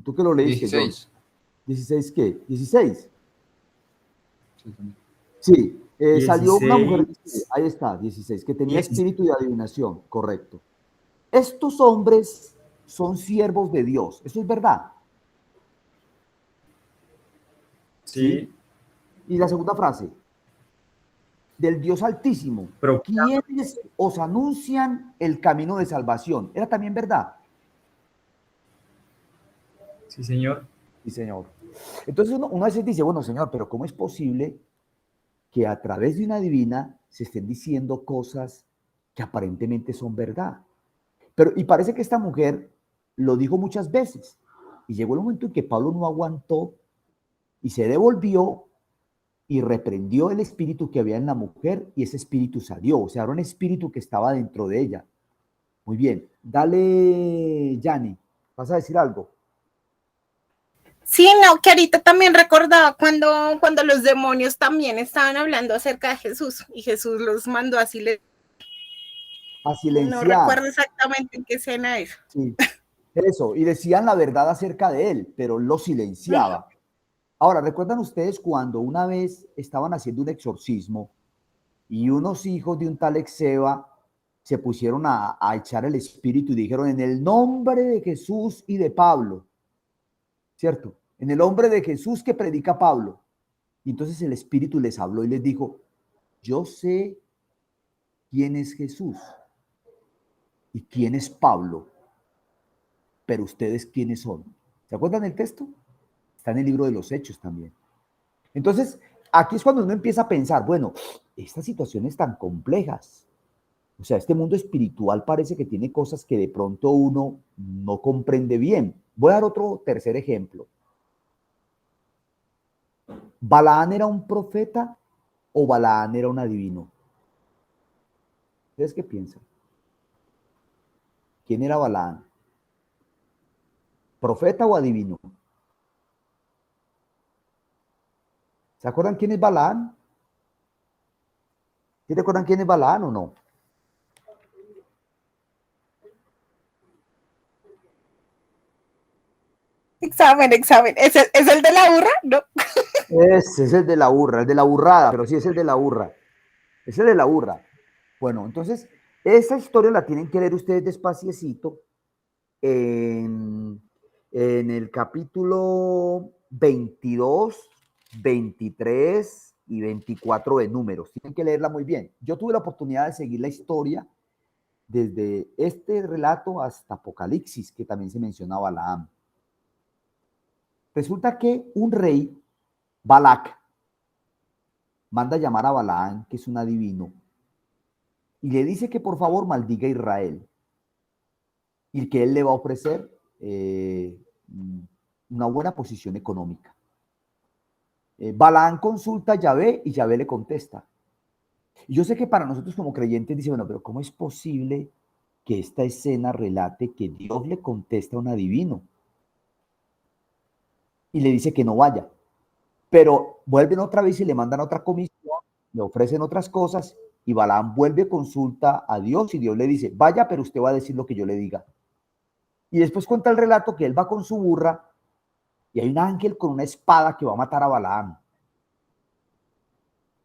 ¿Tú qué lo leíste, 16. John? ¿16 qué? ¿16? Sí, salió una mujer, ahí está, 16, que tenía 16. espíritu de adivinación, correcto. Estos hombres son siervos de Dios, ¿eso es verdad? Sí. Y la segunda frase, del Dios Altísimo, Pero, quienes os anuncian el camino de salvación. ¿Era también verdad? sí, señor. Sí, Señor. Entonces uno a veces dice, bueno, Señor, pero ¿cómo es posible que a través de una divina se estén diciendo cosas que aparentemente son verdad? Pero, y parece que esta mujer lo dijo muchas veces. Y llegó el momento en que Pablo no aguantó y se devolvió y reprendió el espíritu que había en la mujer y ese espíritu salió. O sea, era un espíritu que estaba dentro de ella. Muy bien. Dale, Yanni. ¿Vas a decir algo? Sí, no, que ahorita también recordaba cuando los demonios también estaban hablando acerca de Jesús y Jesús los mandó a silenciar. A silenciar. No recuerdo exactamente en qué escena es. Sí, eso. Y decían la verdad acerca de él, pero lo silenciaba. Ahora, ¿recuerdan ustedes cuando una vez estaban haciendo un exorcismo y unos hijos de un tal Exeba se pusieron a echar el espíritu y dijeron en el nombre de Jesús y de Pablo, ¿cierto? En el nombre de Jesús que predica Pablo. Y entonces el espíritu les habló y les dijo, yo sé quién es Jesús y quién es Pablo, pero ustedes quiénes son. ¿Se acuerdan del texto? Está en el libro de los Hechos también. Entonces, aquí es cuando uno empieza a pensar, bueno, estas situaciones tan complejas, o sea, este mundo espiritual parece que tiene cosas que de pronto uno no comprende bien. Voy a dar otro tercer ejemplo. ¿Balaán era un profeta o Balaán era un adivino? ¿Ustedes qué piensan? ¿Quién era Balaán? ¿Profeta o adivino? ¿Se acuerdan quién es Balaán? ¿Sí te acuerdan quién es Balaán o no? Examen. ¿Es el de la burra? No. Ese es el de la burra, el de la burrada, pero sí es el de la burra. Es el de la burra. Bueno, entonces, esa historia la tienen que leer ustedes despaciecito en el capítulo 22, 23 y 24 de Números. Tienen que leerla muy bien. Yo tuve la oportunidad de seguir la historia desde este relato hasta Apocalipsis, que también se menciona a Balaam. Resulta que un rey, Balac, manda a llamar a Balaam, que es un adivino, y le dice que por favor maldiga a Israel y que él le va a ofrecer una buena posición económica. Balaam consulta a Yahvé y Yahvé le contesta. Y yo sé que para nosotros como creyentes dice, bueno, pero ¿cómo es posible que esta escena relate que Dios le contesta a un adivino? Y le dice que no vaya. Pero vuelven otra vez y le mandan otra comisión, le ofrecen otras cosas y Balaam vuelve, consulta a Dios y Dios le dice, vaya, pero usted va a decir lo que yo le diga. Y después cuenta el relato que él va con su burra y hay un ángel con una espada que va a matar a Balaam.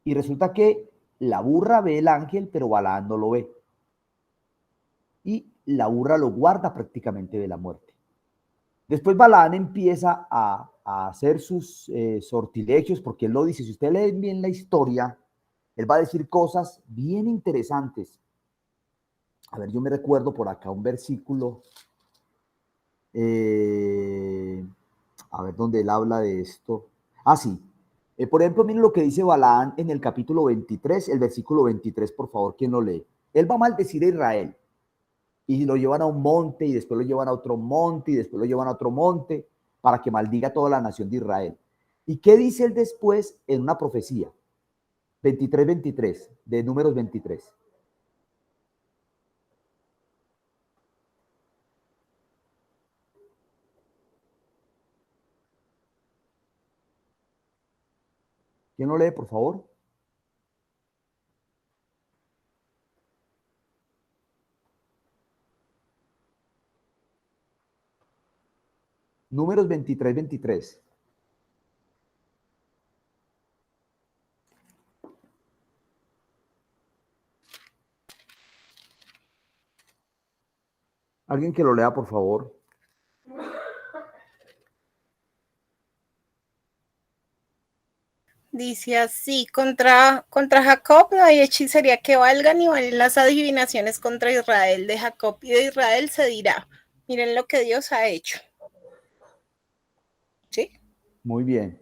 Y resulta que la burra ve el ángel, pero Balaam no lo ve. Y la burra lo guarda prácticamente de la muerte. Después Balaam empieza a hacer sus sortilegios, porque él lo dice, si usted lee bien la historia, él va a decir cosas bien interesantes. A ver, yo me recuerdo por acá un versículo, a ver dónde él habla de esto. Ah, sí. Por ejemplo, miren lo que dice Balaam en el capítulo 23, el versículo 23, por favor, ¿quién lo lee? Él va a maldecir a Israel. Y lo llevan a un monte y después lo llevan a otro monte y después lo llevan a otro monte para que maldiga a toda la nación de Israel. ¿Y qué dice él después en una profecía? 23, de Números 23. ¿Quién lo lee, por favor? Números 23. Alguien que lo lea, por favor. Dice así, contra Jacob no hay hechicería que valga, ni valen las adivinaciones contra Israel. De Jacob y de Israel se dirá, miren lo que Dios ha hecho. ¿Sí? Muy bien.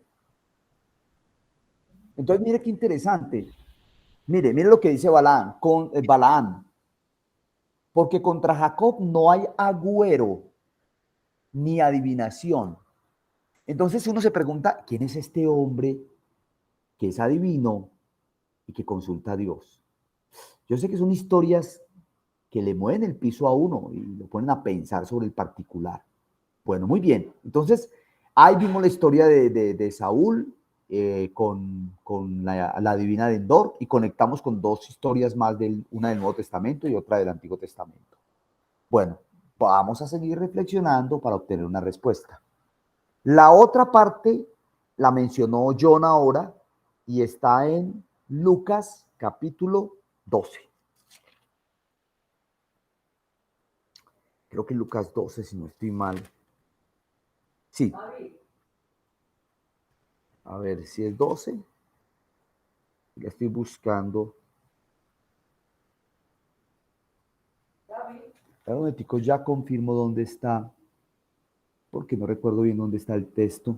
Entonces, mire qué interesante. Mire lo que dice Balaam, Balaam. Porque contra Jacob no hay agüero ni adivinación. Entonces uno se pregunta, ¿quién es este hombre que es adivino y que consulta a Dios? Yo sé que son historias que le mueven el piso a uno y lo ponen a pensar sobre el particular. Bueno, muy bien. Entonces, ahí vimos la historia de Saúl con la divina de Endor y conectamos con dos historias más, una del Nuevo Testamento y otra del Antiguo Testamento. Bueno, vamos a seguir reflexionando para obtener una respuesta. La otra parte la mencionó John ahora y está en Lucas capítulo 12. Creo que Lucas 12, si no estoy mal. Sí. A ver si es 12. Ya estoy buscando. Un momentico, ya confirmo dónde está, porque no recuerdo bien dónde está el texto.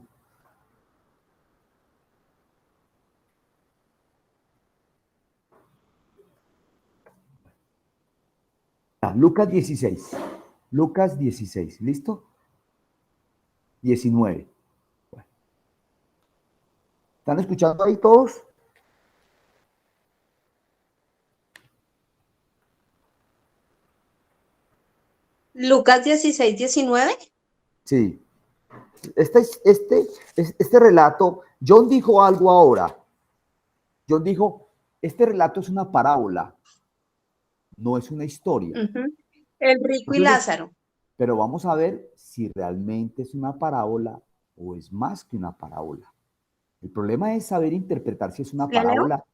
Lucas 16. Lucas 16, ¿listo? 19. Bueno. ¿Están escuchando ahí todos? Lucas 16-19. Sí. Este relato, John dijo algo ahora. John dijo, este relato es una parábola, no es una historia. El rico y Entonces, Lázaro. pero vamos a ver si realmente es una parábola o es más que una parábola. El problema es saber interpretar si es una ¿La leo? parábola.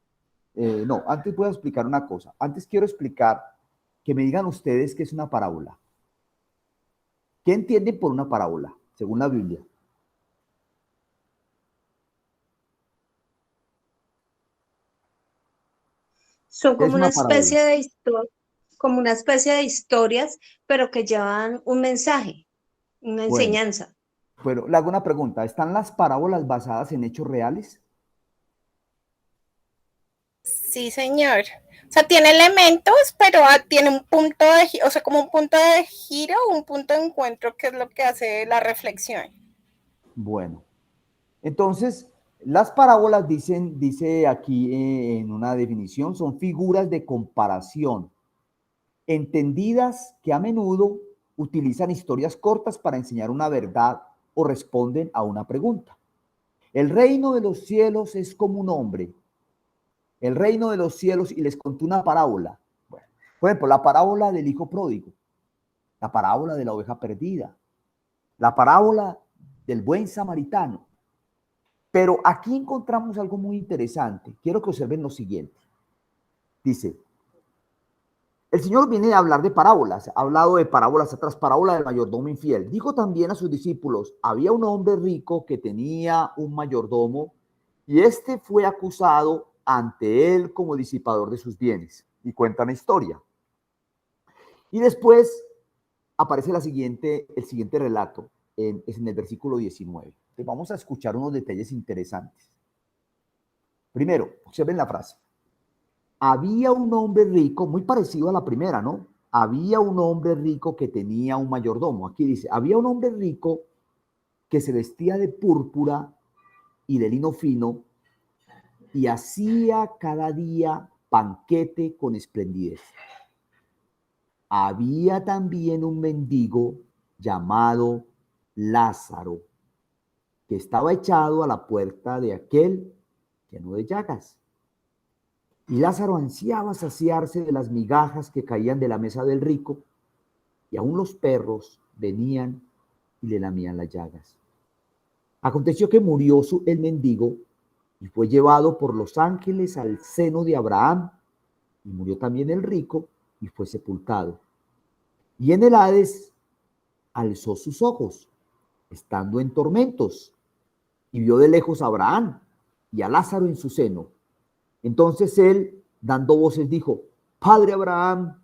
No, antes voy a explicar una cosa. Antes quiero explicar que me digan ustedes qué es una parábola. ¿Qué entienden por una parábola, según la Biblia? Son ¿Qué es como una una parábola? especie de historia, como una especie de historias, pero que llevan un mensaje, una Bueno, enseñanza. pero le hago una pregunta. ¿Están las parábolas basadas en hechos reales? Sí, señor. O sea, tiene elementos, pero tiene un punto o sea, como un punto de giro, un punto de encuentro, que es lo que hace la reflexión. Bueno, entonces, las parábolas dice aquí en una definición, son figuras de comparación, entendidas que a menudo utilizan historias cortas para enseñar una verdad o responden a una pregunta. El reino de los cielos es como un hombre, el reino de los cielos, y les contó una parábola. Bueno, por ejemplo, la parábola del hijo pródigo, la parábola de la oveja perdida, la parábola del buen samaritano. Pero aquí encontramos algo muy interesante. Quiero que observen lo siguiente. Dice, el Señor viene a hablar de parábolas. Ha hablado de parábolas atrás, parábola del mayordomo infiel. Dijo también a sus discípulos, había un hombre rico que tenía un mayordomo y este fue acusado ante él como disipador de sus bienes. Y cuenta una historia. Y después aparece el siguiente relato, es en el versículo 19. Entonces vamos a escuchar unos detalles interesantes. Primero, observen la frase. Había un hombre rico, muy parecido a la primera, ¿no? Había un hombre rico que tenía un mayordomo. Aquí dice, había un hombre rico que se vestía de púrpura y de lino fino y hacía cada día banquete con esplendidez. Había también un mendigo llamado Lázaro, que estaba echado a la puerta de aquel lleno de llagas. Y Lázaro ansiaba saciarse de las migajas que caían de la mesa del rico, y aún los perros venían y le lamían las llagas. Aconteció que murió el mendigo y fue llevado por los ángeles al seno de Abraham, y murió también el rico y fue sepultado. Y en el Hades alzó sus ojos, estando en tormentos, y vio de lejos a Abraham y a Lázaro en su seno. Entonces él, dando voces, dijo, Padre Abraham,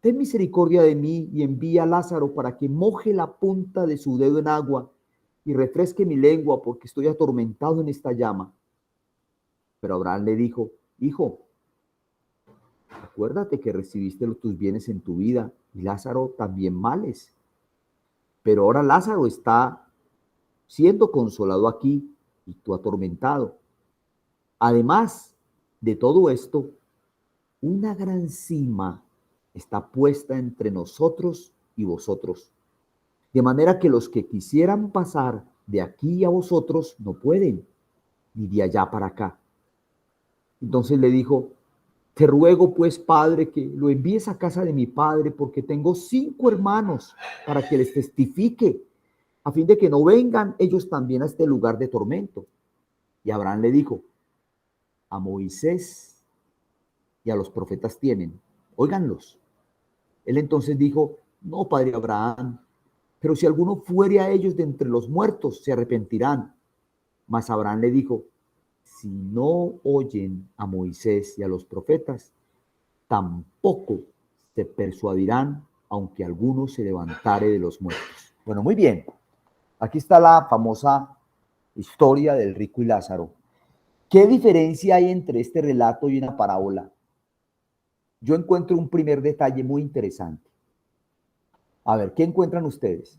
ten misericordia de mí y envía a Lázaro para que moje la punta de su dedo en agua y refresque mi lengua, porque estoy atormentado en esta llama. Pero Abraham le dijo, hijo, acuérdate que recibiste tus bienes en tu vida y Lázaro también males. Pero ahora Lázaro está siendo consolado aquí y tú atormentado. Además de todo esto, una gran cima está puesta entre nosotros y vosotros, de manera que los que quisieran pasar de aquí a vosotros no pueden, ni de allá para acá. Entonces le dijo, te ruego pues, padre, que lo envíes a casa de mi padre, porque tengo 5 hermanos, para que les testifique, a fin de que no vengan ellos también a este lugar de tormento. Y Abraham le dijo, a Moisés y a los profetas tienen, óiganlos. Él entonces dijo, no, padre Abraham, pero si alguno fuere a ellos de entre los muertos, se arrepentirán. Mas Abraham le dijo, si no oyen a Moisés y a los profetas, tampoco se persuadirán, aunque alguno se levantare de los muertos. Bueno, muy bien. Aquí está la famosa historia del rico y Lázaro. ¿Qué diferencia hay entre este relato y una parábola? Yo encuentro un primer detalle muy interesante. A ver, ¿qué encuentran ustedes?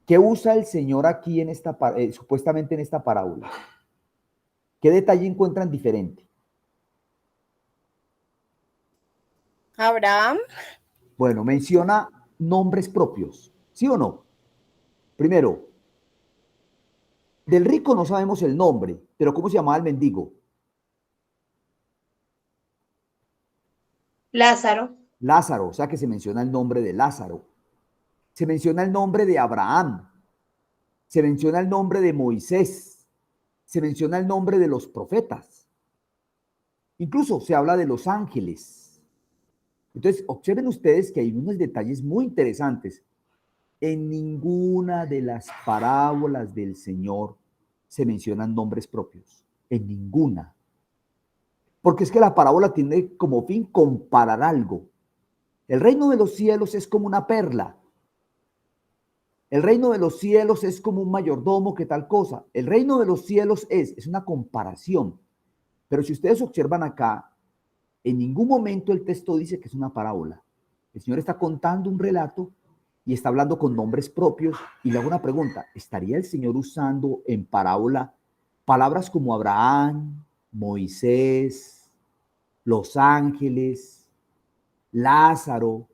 ¿Qué usa el Señor aquí en supuestamente en esta parábola? ¿Qué detalle encuentran diferente? Abraham. Bueno, menciona nombres propios, ¿sí o no? Primero, del rico no sabemos el nombre, pero ¿cómo se llamaba el mendigo? Lázaro. Lázaro, o sea que se menciona el nombre de Lázaro. Se menciona el nombre de Abraham. Se menciona el nombre de Moisés. Se menciona el nombre de los profetas. Incluso se habla de los ángeles. Entonces, observen ustedes que hay unos detalles muy interesantes. En ninguna de las parábolas del Señor se mencionan nombres propios. En ninguna. porque es que la parábola tiene como fin comparar algo. El reino de los cielos es como una perla. El reino de los cielos es como un mayordomo que tal cosa. El reino de los cielos es una comparación. Pero si ustedes observan acá, en ningún momento el texto dice que es una parábola. El Señor está contando un relato y está hablando con nombres propios. Y le hago una pregunta, ¿estaría el Señor usando en parábola palabras como Abraham, Moisés, los ángeles, Lázaro?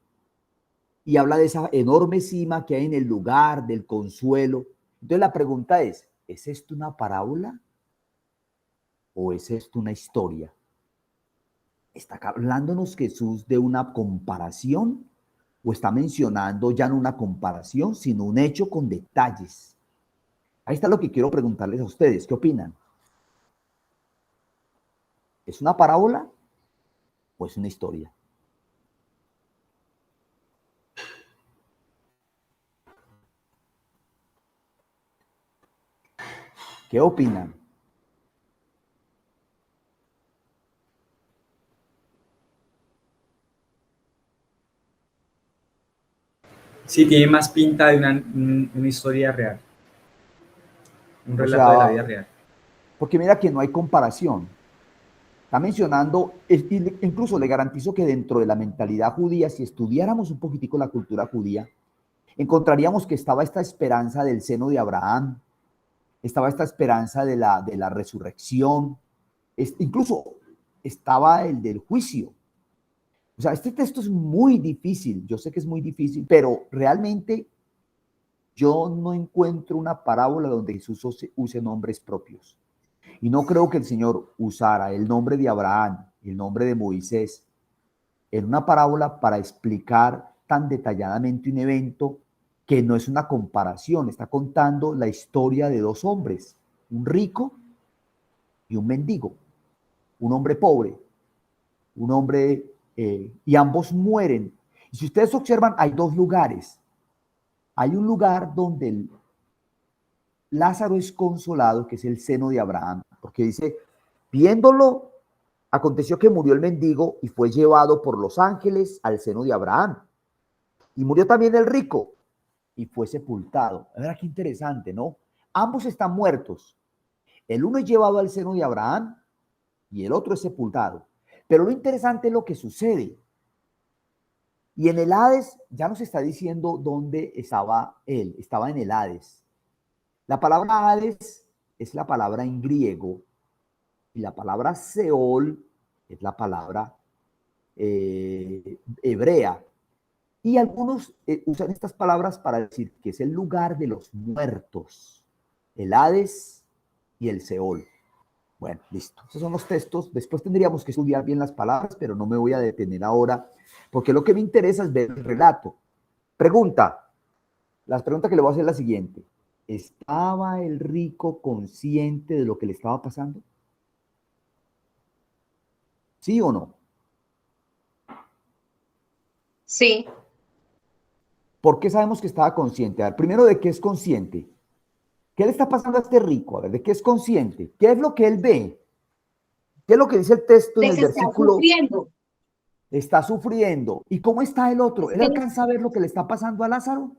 Y habla de esa enorme cima que hay en el lugar del consuelo. Entonces la pregunta ¿es esto una parábola o es esto una historia? ¿Está hablándonos Jesús de una comparación o está mencionando ya no una comparación, sino un hecho con detalles? Ahí está lo que quiero preguntarles a ustedes. ¿Qué opinan? ¿Es una parábola o es una historia? ¿Qué opinan? Sí, tiene más pinta de una historia real, un O relato de la sea, vida real. porque mira que no hay comparación. Está mencionando, incluso le garantizo que dentro de la mentalidad judía, si estudiáramos un poquitico la cultura judía, encontraríamos que estaba esta esperanza del seno de Abraham, estaba esta esperanza de la resurrección, incluso estaba el del juicio. O sea, este texto es muy difícil, yo sé que es muy difícil, pero realmente yo no encuentro una parábola donde Jesús use nombres propios. Y no creo que el Señor usara el nombre de Abraham, el nombre de Moisés, en una parábola para explicar tan detalladamente un evento que no es una comparación, está contando la historia de dos hombres, un rico y un mendigo, un hombre pobre, un hombre, y ambos mueren. Y si ustedes observan, hay dos lugares. Hay un lugar donde Lázaro es consolado, que es el seno de Abraham, porque dice, viéndolo, aconteció que murió el mendigo y fue llevado por los ángeles al seno de Abraham. Y murió también el rico y fue sepultado. A ver, qué interesante, ¿no? Ambos están muertos. El uno es llevado al seno de Abraham y el otro es sepultado. Pero lo interesante es lo que sucede. Y en el Hades ya nos está diciendo dónde estaba él. Estaba en el Hades. La palabra Hades es la palabra en griego y la palabra Seol es la palabra hebrea. Y algunos usan estas palabras para decir que es el lugar de los muertos, el Hades y el Seol. Bueno, listo. Esos son los textos. Después tendríamos que estudiar bien las palabras, pero no me voy a detener ahora, porque lo que me interesa es ver el relato. Pregunta. La pregunta que le voy a hacer es la siguiente. ¿Estaba el rico consciente de lo que le estaba pasando? ¿Sí o no? Sí. ¿Por qué sabemos que estaba consciente? A ver, primero, ¿de qué es consciente? ¿Qué le está pasando a este rico? A ver, ¿de qué es consciente? ¿Qué es lo que él ve? ¿Qué es lo que dice el texto en De el que está versículo? sufriendo. Está sufriendo. ¿Y cómo está el otro? ¿Él Sí, alcanza a ver lo que le está pasando a Lázaro?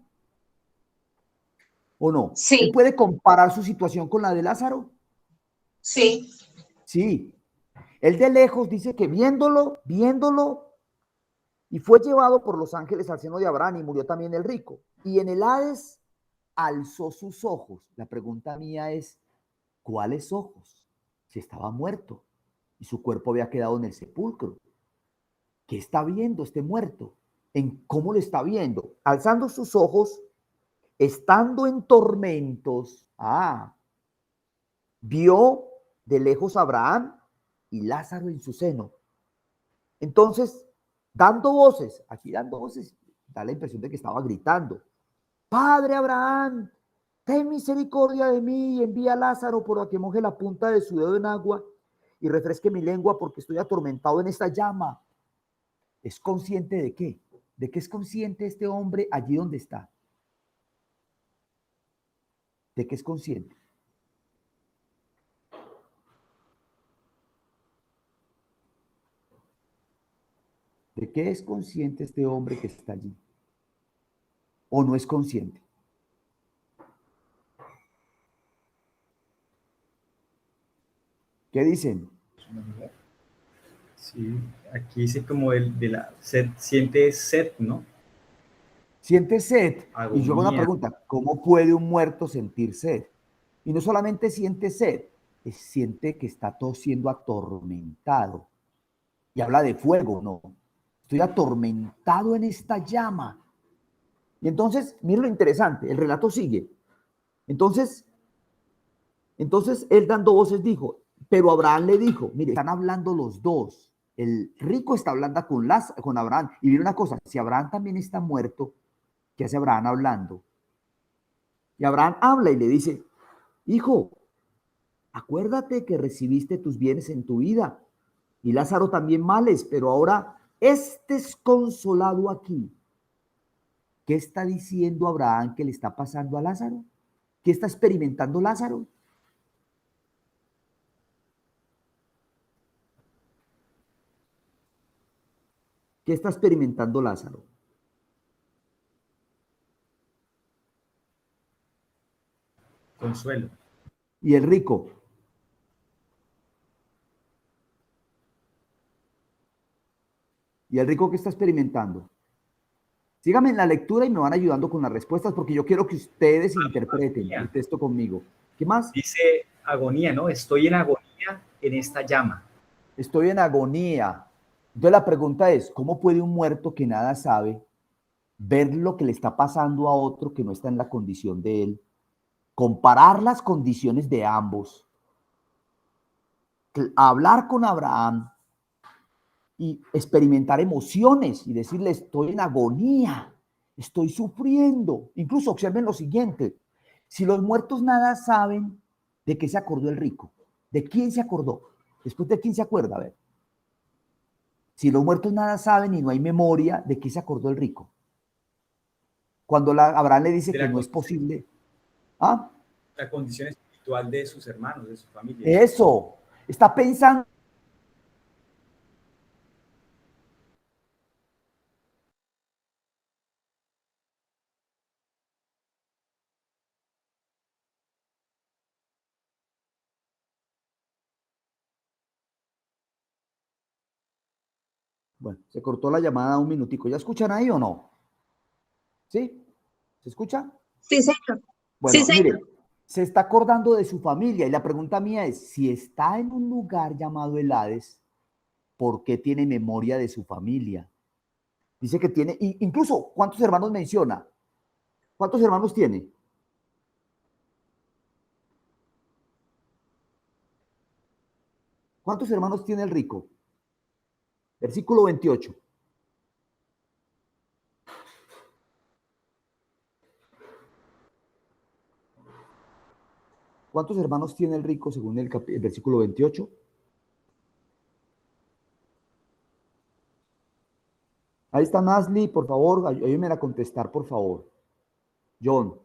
¿O no? ¿Él sí, puede comparar su situación con la de Lázaro? sí. Sí. Él de lejos dice que viéndolo, y fue llevado por los ángeles al seno de Abraham y murió también el rico. Y en el Hades alzó sus ojos. La pregunta mía es, ¿cuáles ojos? Si estaba muerto y su cuerpo había quedado en el sepulcro. ¿Qué está viendo este muerto? ¿En cómo lo está viendo? Alzando sus ojos, estando en tormentos, vio de lejos a Abraham y Lázaro en su seno. Entonces, aquí dando voces, da la impresión de que estaba gritando, Padre Abraham, ten misericordia de mí y envía a Lázaro por a que moje la punta de su dedo en agua y refresque mi lengua porque estoy atormentado en esta llama. ¿Es consciente de qué? ¿De qué es consciente este hombre allí donde está? ¿De qué es consciente? ¿De qué es consciente este hombre que está allí? ¿O no es consciente? ¿Qué dicen? Sí, aquí dice como de la sed, siente sed, ¿no? Siente sed. Y yo hago una Agonía. pregunta, ¿cómo puede un muerto sentir sed? Y no solamente siente sed, siente que está todo siendo atormentado. Y habla de fuego, ¿no? Estoy atormentado en esta llama. Y entonces, miren lo interesante, el relato sigue. Entonces él dando voces dijo, pero Abraham le dijo, mire, están hablando los dos. El rico está hablando con Abraham. Y mira una cosa, si Abraham también está muerto, ¿qué hace Abraham hablando? Y Abraham habla y le dice, hijo, acuérdate que recibiste tus bienes en tu vida y Lázaro también males, pero ahora este es consolado aquí. ¿Qué está diciendo Abraham que le está pasando a Lázaro? ¿Qué está experimentando Lázaro? ¿Qué está experimentando Lázaro? Consuelo. Y el rico. ¿Y el rico qué está experimentando? Síganme en la lectura y me van ayudando con las respuestas porque yo quiero que ustedes interpreten el texto conmigo. ¿Qué más? Dice agonía, ¿no? Estoy en agonía en esta llama. Estoy en agonía. Entonces la pregunta es, ¿cómo puede un muerto que nada sabe ver lo que le está pasando a otro que no está en la condición de él, comparar las condiciones de ambos, hablar con Abraham y experimentar emociones y decirle estoy en agonía, estoy sufriendo? Incluso observen lo siguiente, si los muertos nada saben, ¿de qué se acordó el rico? ¿De quién se acordó? Después de quién se acuerda, a ver. Si los muertos nada saben y no hay memoria, ¿de qué se acordó el rico? Cuando Abraham le dice que no es posible. ¿Ah? La condición espiritual de sus hermanos, de su familia. Eso. Está pensando. Bueno, se cortó la llamada un minutico. ¿Ya escuchan ahí o no? ¿Sí? ¿Se escucha? Sí, señor. Sí, Bueno, señor. mire, se está acordando de su familia y la pregunta mía es, si está en un lugar llamado el Hades, ¿por qué tiene memoria de su familia? Dice que tiene, incluso, ¿cuántos hermanos menciona? ¿Cuántos hermanos tiene? ¿Cuántos hermanos tiene el rico? Versículo 28. ¿Cuántos hermanos tiene el rico según el versículo 28? Ahí está Nasli, por favor, ayúdenme a contestar, por favor. John.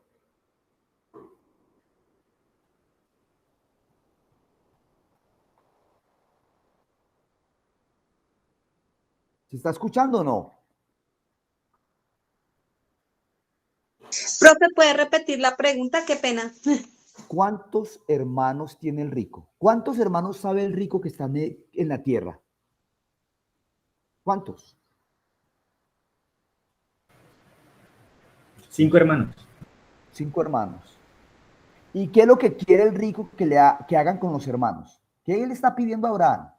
¿Se está escuchando o no? Profe, ¿puede repetir la pregunta? Qué pena. ¿Cuántos hermanos tiene el rico? ¿Cuántos hermanos sabe el rico que están en la tierra? ¿Cuántos? 5 hermanos. 5 hermanos. ¿Y qué es lo que quiere el rico que hagan con los hermanos? ¿Qué él está pidiendo a Abraham?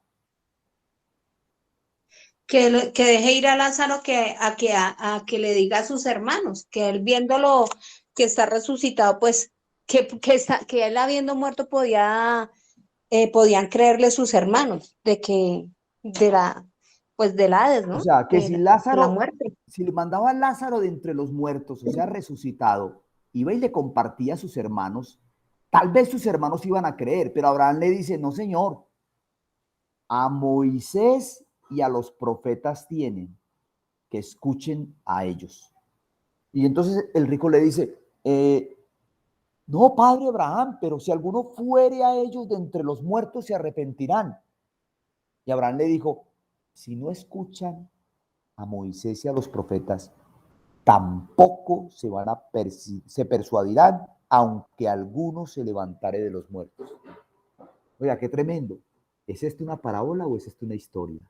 Que deje ir a Lázaro a que le diga a sus hermanos, que él viéndolo que está resucitado, pues que él habiendo muerto podían creerle sus hermanos pues del Hades, O ¿no? sea, que si De la Lázaro, muerte. si le mandaba a Lázaro de entre los muertos, o sea, resucitado, iba y le compartía a sus hermanos, tal vez sus hermanos iban a creer, pero Abraham le dice, no, señor, a Moisés y a los profetas tienen que escuchen a ellos. Y entonces el rico le dice, no, padre Abraham, pero si alguno fuere a ellos de entre los muertos se arrepentirán. Y Abraham le dijo, si no escuchan, a Moisés y a los profetas, tampoco se persuadirán, aunque alguno se levantare de los muertos. Oiga, qué tremendo. ¿Es esto una parábola o es esto una historia?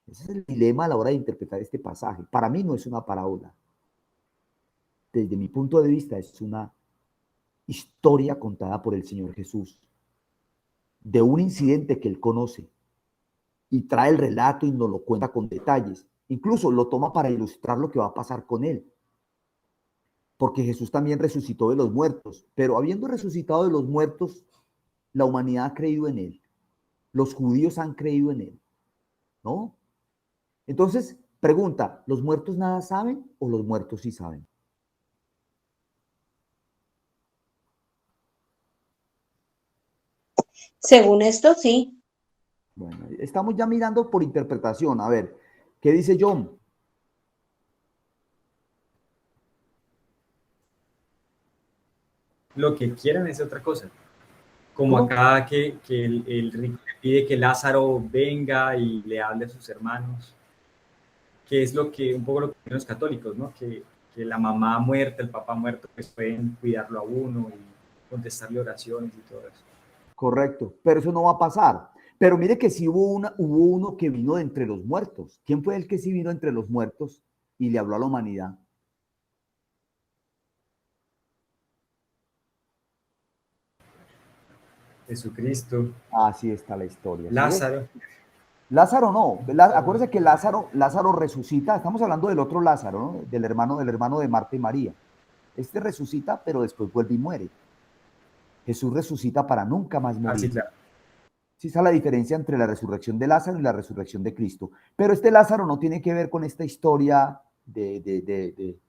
Ese es el dilema a la hora de interpretar este pasaje. Para mí no es una parábola. Desde mi punto de vista es una historia contada por el Señor Jesús de un incidente que él conoce y trae el relato y nos lo cuenta con detalles. Incluso lo toma para ilustrar lo que va a pasar con él. Porque Jesús también resucitó de los muertos, pero habiendo resucitado de los muertos, la humanidad ha creído en él. Los judíos han creído en él, ¿no? Entonces, pregunta, ¿los muertos nada saben o los muertos sí saben? Según esto, sí. Bueno, estamos ya mirando por interpretación. A ver, ¿qué dice John? Lo que quieren es otra cosa. Como ¿Cómo? acá que el rico le pide que Lázaro venga y le hable a sus hermanos, que es lo que un poco lo que quieren los católicos, ¿no? Que la mamá muerta, el papá muerto, pues pueden cuidarlo a uno y contestarle oraciones y todo eso. Correcto, pero eso no va a pasar. Pero mire que sí hubo uno que vino de entre los muertos. ¿Quién fue el que sí vino entre los muertos y le habló a la humanidad? Jesucristo, Así está la historia. ¿Sí ves? Lázaro. Lázaro no. Acuérdense que Lázaro resucita. Estamos hablando del otro Lázaro, ¿no? Del hermano de Marta y María. Este resucita, pero después vuelve y muere. Jesús resucita para nunca más morir. Así, claro. Sí está la diferencia entre la resurrección de Lázaro y la resurrección de Cristo. Pero este Lázaro no tiene que ver con esta historia que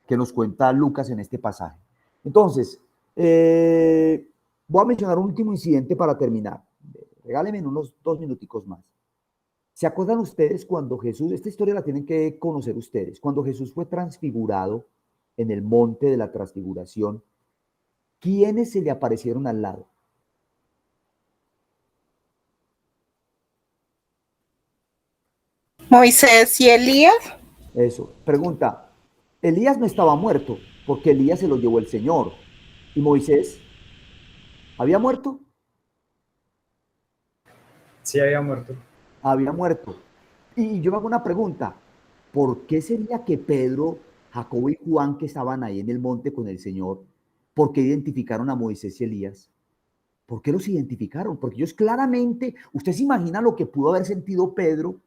nos cuenta Lucas en este pasaje. Entonces, voy a mencionar un último incidente para terminar. Regálenme unos 2 minuticos más. ¿Se acuerdan ustedes cuando Jesús, esta historia la tienen que conocer ustedes, cuando Jesús fue transfigurado en el monte de la transfiguración, ¿quiénes se le aparecieron al lado? Moisés y Elías. Eso. Pregunta, Elías no estaba muerto, porque Elías se lo llevó el Señor. ¿Y Moisés había muerto? Sí había muerto. Había muerto. Y yo me hago una pregunta, ¿por qué sería que Pedro, Jacobo y Juan, que estaban ahí en el monte con el Señor, por qué identificaron a Moisés y Elías? ¿Por qué los identificaron? Porque ellos claramente, usted se imagina lo que pudo haber sentido Pedro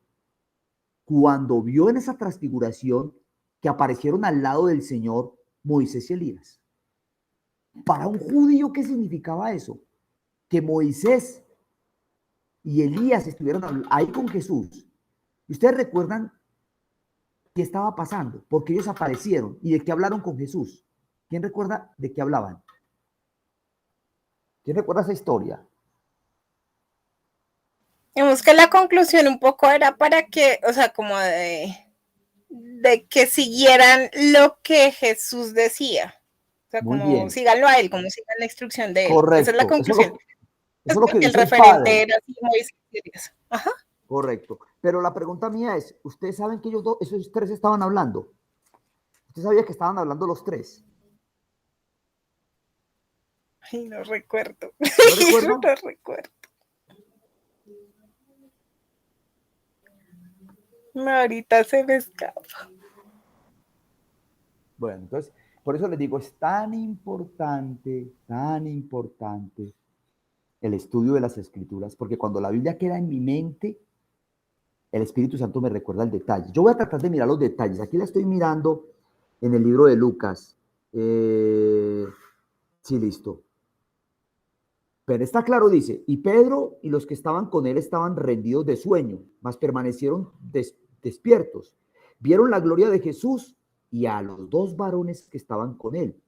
cuando vio en esa transfiguración que aparecieron al lado del Señor Moisés y Elías. Para un judío, ¿qué significaba eso? Que Moisés y Elías estuvieron ahí con Jesús. ¿Y ustedes recuerdan qué estaba pasando? Porque ellos aparecieron y de qué hablaron con Jesús. ¿Quién recuerda de qué hablaban? ¿Quién recuerda esa historia? Digamos que la conclusión un poco era para que, o sea, como de que siguieran lo que Jesús decía. O sea, Muy como bien. síganlo a él, como sigan la instrucción de él. Correcto. Esa es la conclusión. Eso es lo que el dice el referente Padre. era así, Moisés y Elías. Ajá. Correcto. Pero la pregunta mía es, ¿ustedes saben que esos tres estaban hablando? ¿Usted sabía que estaban hablando los tres? Ay, no recuerdo. ¿No recuerdan? No recuerdo. No, ahorita se me escapa. Bueno, entonces, por eso les digo, es tan importante el estudio de las Escrituras, porque cuando la Biblia queda en mi mente, el Espíritu Santo me recuerda el detalle. Yo voy a tratar de mirar los detalles. Aquí la estoy mirando en el libro de Lucas. Sí, listo. Pero está claro, dice, y Pedro y los que estaban con él estaban rendidos de sueño, mas permanecieron despiertos. Vieron la gloria de Jesús y a los 2 varones que estaban con él.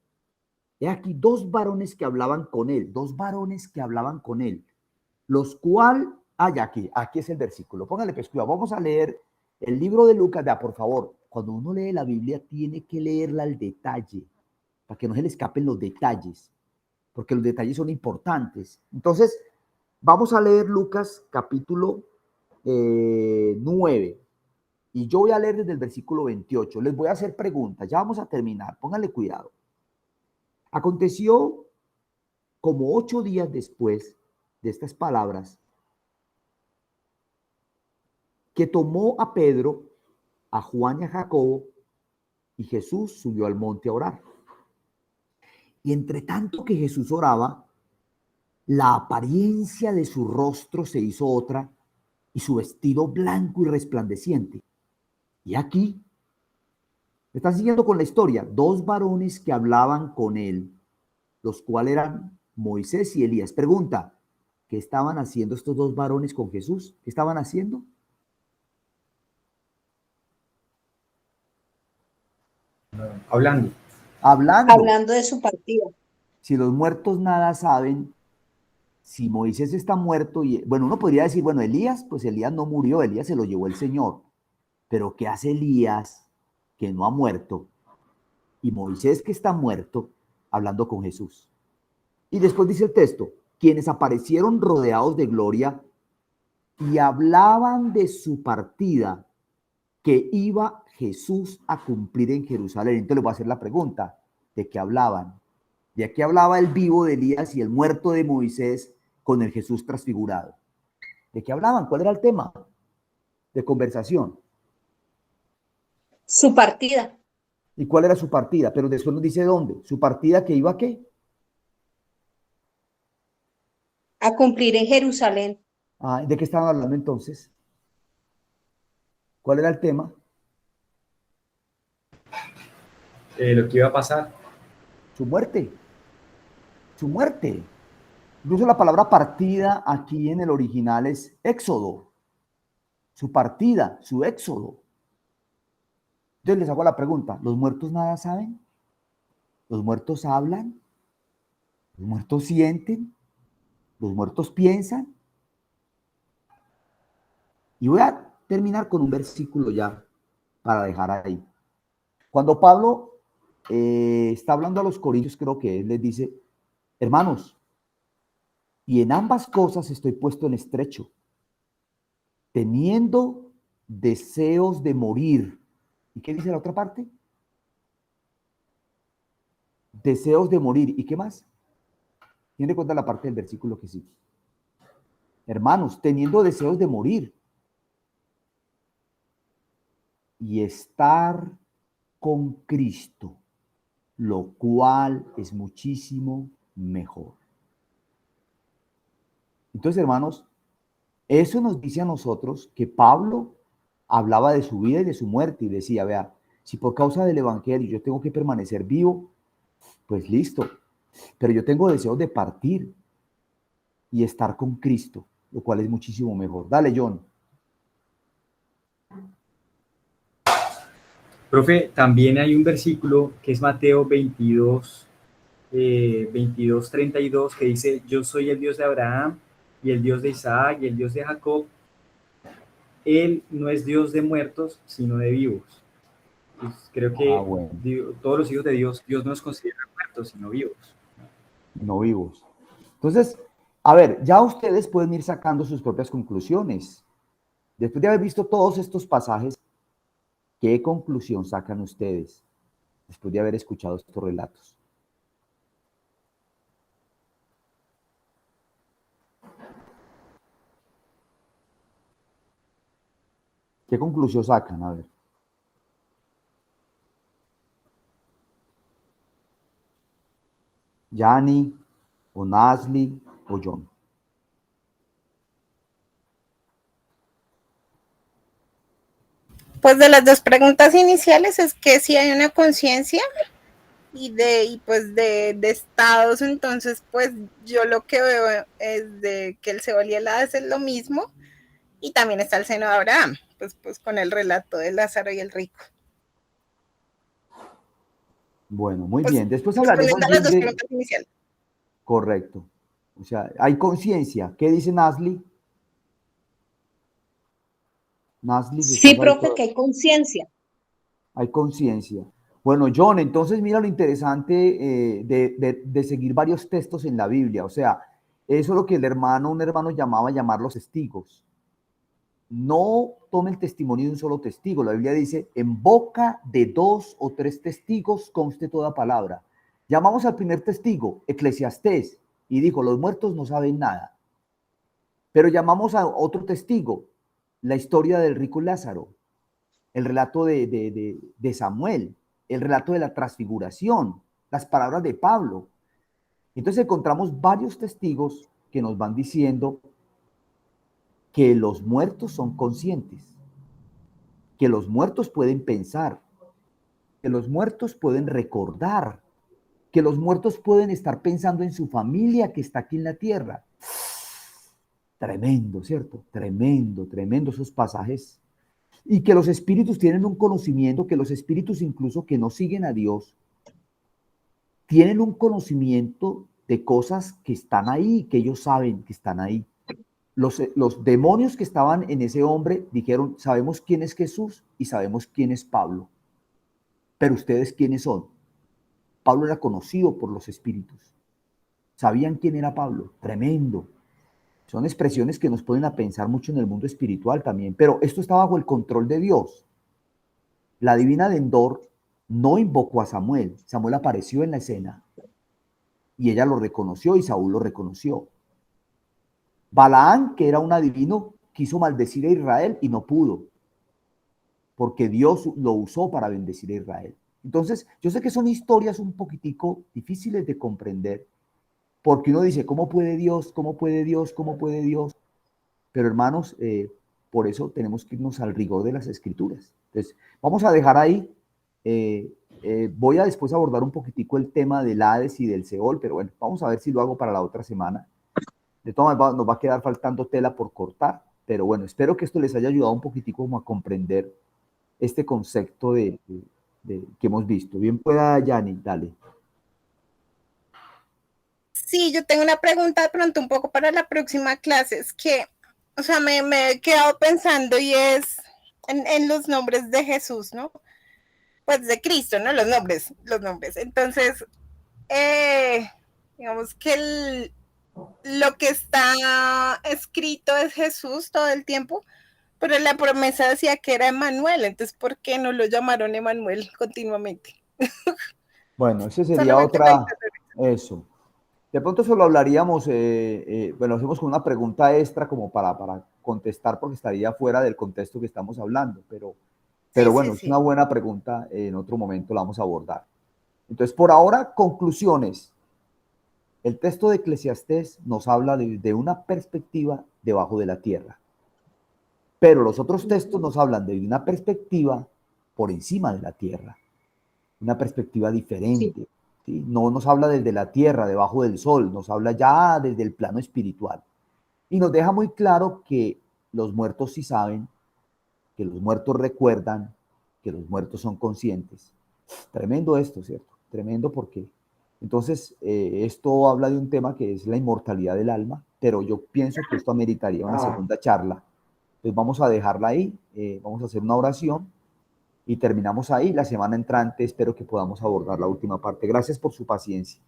He aquí 2 varones que hablaban con él, 2 varones que hablaban con él, los cuales, ya aquí es el versículo, póngale pues cuidado, vamos a leer el libro de Lucas, por favor, cuando uno lee la Biblia tiene que leerla al detalle, para que no se le escapen los detalles, porque los detalles son importantes. Entonces, vamos a leer Lucas capítulo 9. Y yo voy a leer desde el versículo 28. Les voy a hacer preguntas. Ya vamos a terminar. Pónganle cuidado. Aconteció como 8 días después de estas palabras que tomó a Pedro, a Juan y a Jacobo, y Jesús subió al monte a orar. Y entre tanto que Jesús oraba, la apariencia de su rostro se hizo otra y su vestido blanco y resplandeciente. Y aquí, me están siguiendo con la historia, 2 varones que hablaban con él, los cuales eran Moisés y Elías. Pregunta, ¿qué estaban haciendo estos 2 varones con Jesús? ¿Qué estaban haciendo? Hablando. Hablando de su partida. Si los muertos nada saben, si Moisés está muerto, y bueno, uno podría decir, bueno, Elías, pues Elías no murió, Elías se lo llevó el Señor. Pero ¿qué hace Elías que no ha muerto? Y Moisés que está muerto, hablando con Jesús. Y después dice el texto, quienes aparecieron rodeados de gloria y hablaban de su partida que iba Jesús a cumplir en Jerusalén. Entonces les voy a hacer la pregunta, ¿de qué hablaban? ¿De qué hablaba el vivo de Elías y el muerto de Moisés con el Jesús transfigurado? ¿De qué hablaban? ¿Cuál era el tema de conversación? Su partida. ¿Y cuál era su partida? Pero después nos dice dónde. ¿Su partida que iba a qué? A cumplir en Jerusalén. ¿De qué estaban hablando entonces? ¿Cuál era el tema? Lo que iba a pasar. Su muerte. Su muerte. Incluso la palabra partida aquí en el original es éxodo. Su partida, su éxodo. Entonces les hago la pregunta, ¿los muertos nada saben? ¿Los muertos hablan? ¿Los muertos sienten? ¿Los muertos piensan? Y voy a terminar con un versículo ya para dejar ahí. Cuando Pablo está hablando a los corintios, creo que él les dice, hermanos, y en ambas cosas estoy puesto en estrecho, teniendo deseos de morir. ¿Y qué dice la otra parte? Deseos de morir. ¿Y qué más? ¿Quién le cuenta la parte del versículo que sigue? Hermanos, teniendo deseos de morir y estar con Cristo, lo cual es muchísimo mejor. Entonces, hermanos, eso nos dice a nosotros que Pablo hablaba de su vida y de su muerte y decía, vea, si por causa del evangelio yo tengo que permanecer vivo, pues listo, pero yo tengo deseos de partir y estar con Cristo, lo cual es muchísimo mejor. Dale, John. Profe, también hay un versículo que es Mateo 22, 32, que dice, yo soy el Dios de Abraham y el Dios de Isaac y el Dios de Jacob. Él no es Dios de muertos, sino de vivos. Pues creo que bueno. todos los hijos de Dios, Dios no los considera muertos, sino vivos. No vivos. Entonces, a ver, ya ustedes pueden ir sacando sus propias conclusiones. Después de haber visto todos estos pasajes, ¿qué conclusión sacan ustedes después de haber escuchado estos relatos? ¿Qué conclusión sacan? A ver. Yani, o Nasli, o John. Pues de las 2 preguntas iniciales es que si hay una conciencia y pues de estados, entonces pues yo lo que veo es de que el Seol y el Hades es lo mismo y también está el seno de Abraham, pues con el relato de Lázaro y el rico. Bueno, muy Pues, bien. Después hablaremos las bien 2 de... preguntas iniciales. Correcto. O sea, hay conciencia. ¿Qué dice Nasli? Nasli, si Sí, estás ahí, profe, que hay conciencia. hay conciencia. Bueno, John, entonces mira lo interesante de seguir varios textos en la Biblia. O sea, eso es lo que un hermano llamaba llamar los testigos. no tome el testimonio de un solo testigo. La Biblia dice, en boca de 2 o 3 testigos conste toda palabra. Llamamos al primer testigo, Eclesiastés, y dijo, los muertos no saben nada. Pero llamamos a otro testigo, la historia del rico Lázaro, el relato de Samuel, el relato de la transfiguración, las palabras de Pablo. Entonces encontramos varios testigos que nos van diciendo que los muertos son conscientes, que los muertos pueden pensar, que los muertos pueden recordar, que los muertos pueden estar pensando en su familia que está aquí en la tierra. Tremendo, ¿cierto? Tremendo, tremendo esos pasajes. Y que los espíritus tienen un conocimiento, que los espíritus incluso que no siguen a Dios, tienen un conocimiento de cosas que están ahí, que ellos saben que están ahí. Los demonios que estaban en ese hombre dijeron, sabemos quién es Jesús y sabemos quién es Pablo, pero ustedes quiénes son. Pablo era conocido por los espíritus. Sabían quién era Pablo. Tremendo. Son expresiones que nos ponen a pensar mucho en el mundo espiritual también, pero esto está bajo el control de Dios. La divina de Endor no invocó a Samuel. Samuel apareció en la escena y ella lo reconoció y Saúl lo reconoció. Balaán, que era un adivino, quiso maldecir a Israel y no pudo, porque Dios lo usó para bendecir a Israel. Entonces, yo sé que son historias un poquitico difíciles de comprender, porque uno dice, ¿cómo puede Dios? ¿Cómo puede Dios? ¿Cómo puede Dios? Pero hermanos, por eso tenemos que irnos al rigor de las Escrituras. Entonces, vamos a dejar ahí. Voy a después abordar un poquitico el tema del Hades y del Seol, pero bueno, vamos a ver si lo hago para la otra semana. De todas maneras, nos va a quedar faltando tela por cortar, pero bueno, espero que esto les haya ayudado un poquitico como a comprender este concepto que hemos visto. Bien pueda, Yani, dale. Sí, yo tengo una pregunta de pronto un poco para la próxima clase. Es que, o sea, me he quedado pensando y es en los nombres de Jesús, ¿no? Pues de Cristo, ¿no? Los nombres. Entonces, digamos que lo que está escrito es Jesús todo el tiempo, pero la promesa decía que era Emanuel, entonces ¿por qué no lo llamaron Emanuel continuamente? Bueno, ese sería Solamente otra, eso. De pronto eso lo hablaríamos, bueno, hacemos con una pregunta extra como para contestar porque estaría fuera del contexto que estamos hablando, pero bueno, es una buena pregunta, en otro momento la vamos a abordar. Entonces, por ahora, conclusiones. El texto de Eclesiastés nos habla de una perspectiva debajo de la tierra, pero los otros textos nos hablan de una perspectiva por encima de la tierra, una perspectiva diferente. Sí. ¿Sí? No nos habla desde la tierra, debajo del sol, nos habla ya desde el plano espiritual. Y nos deja muy claro que los muertos sí saben, que los muertos recuerdan, que los muertos son conscientes. Tremendo esto, ¿cierto? Tremendo porque entonces esto habla de un tema que es la inmortalidad del alma, pero yo pienso que esto ameritaría una segunda charla. Entonces vamos a dejarla ahí, vamos a hacer una oración y terminamos ahí. La semana entrante espero que podamos abordar la última parte. Gracias por su paciencia.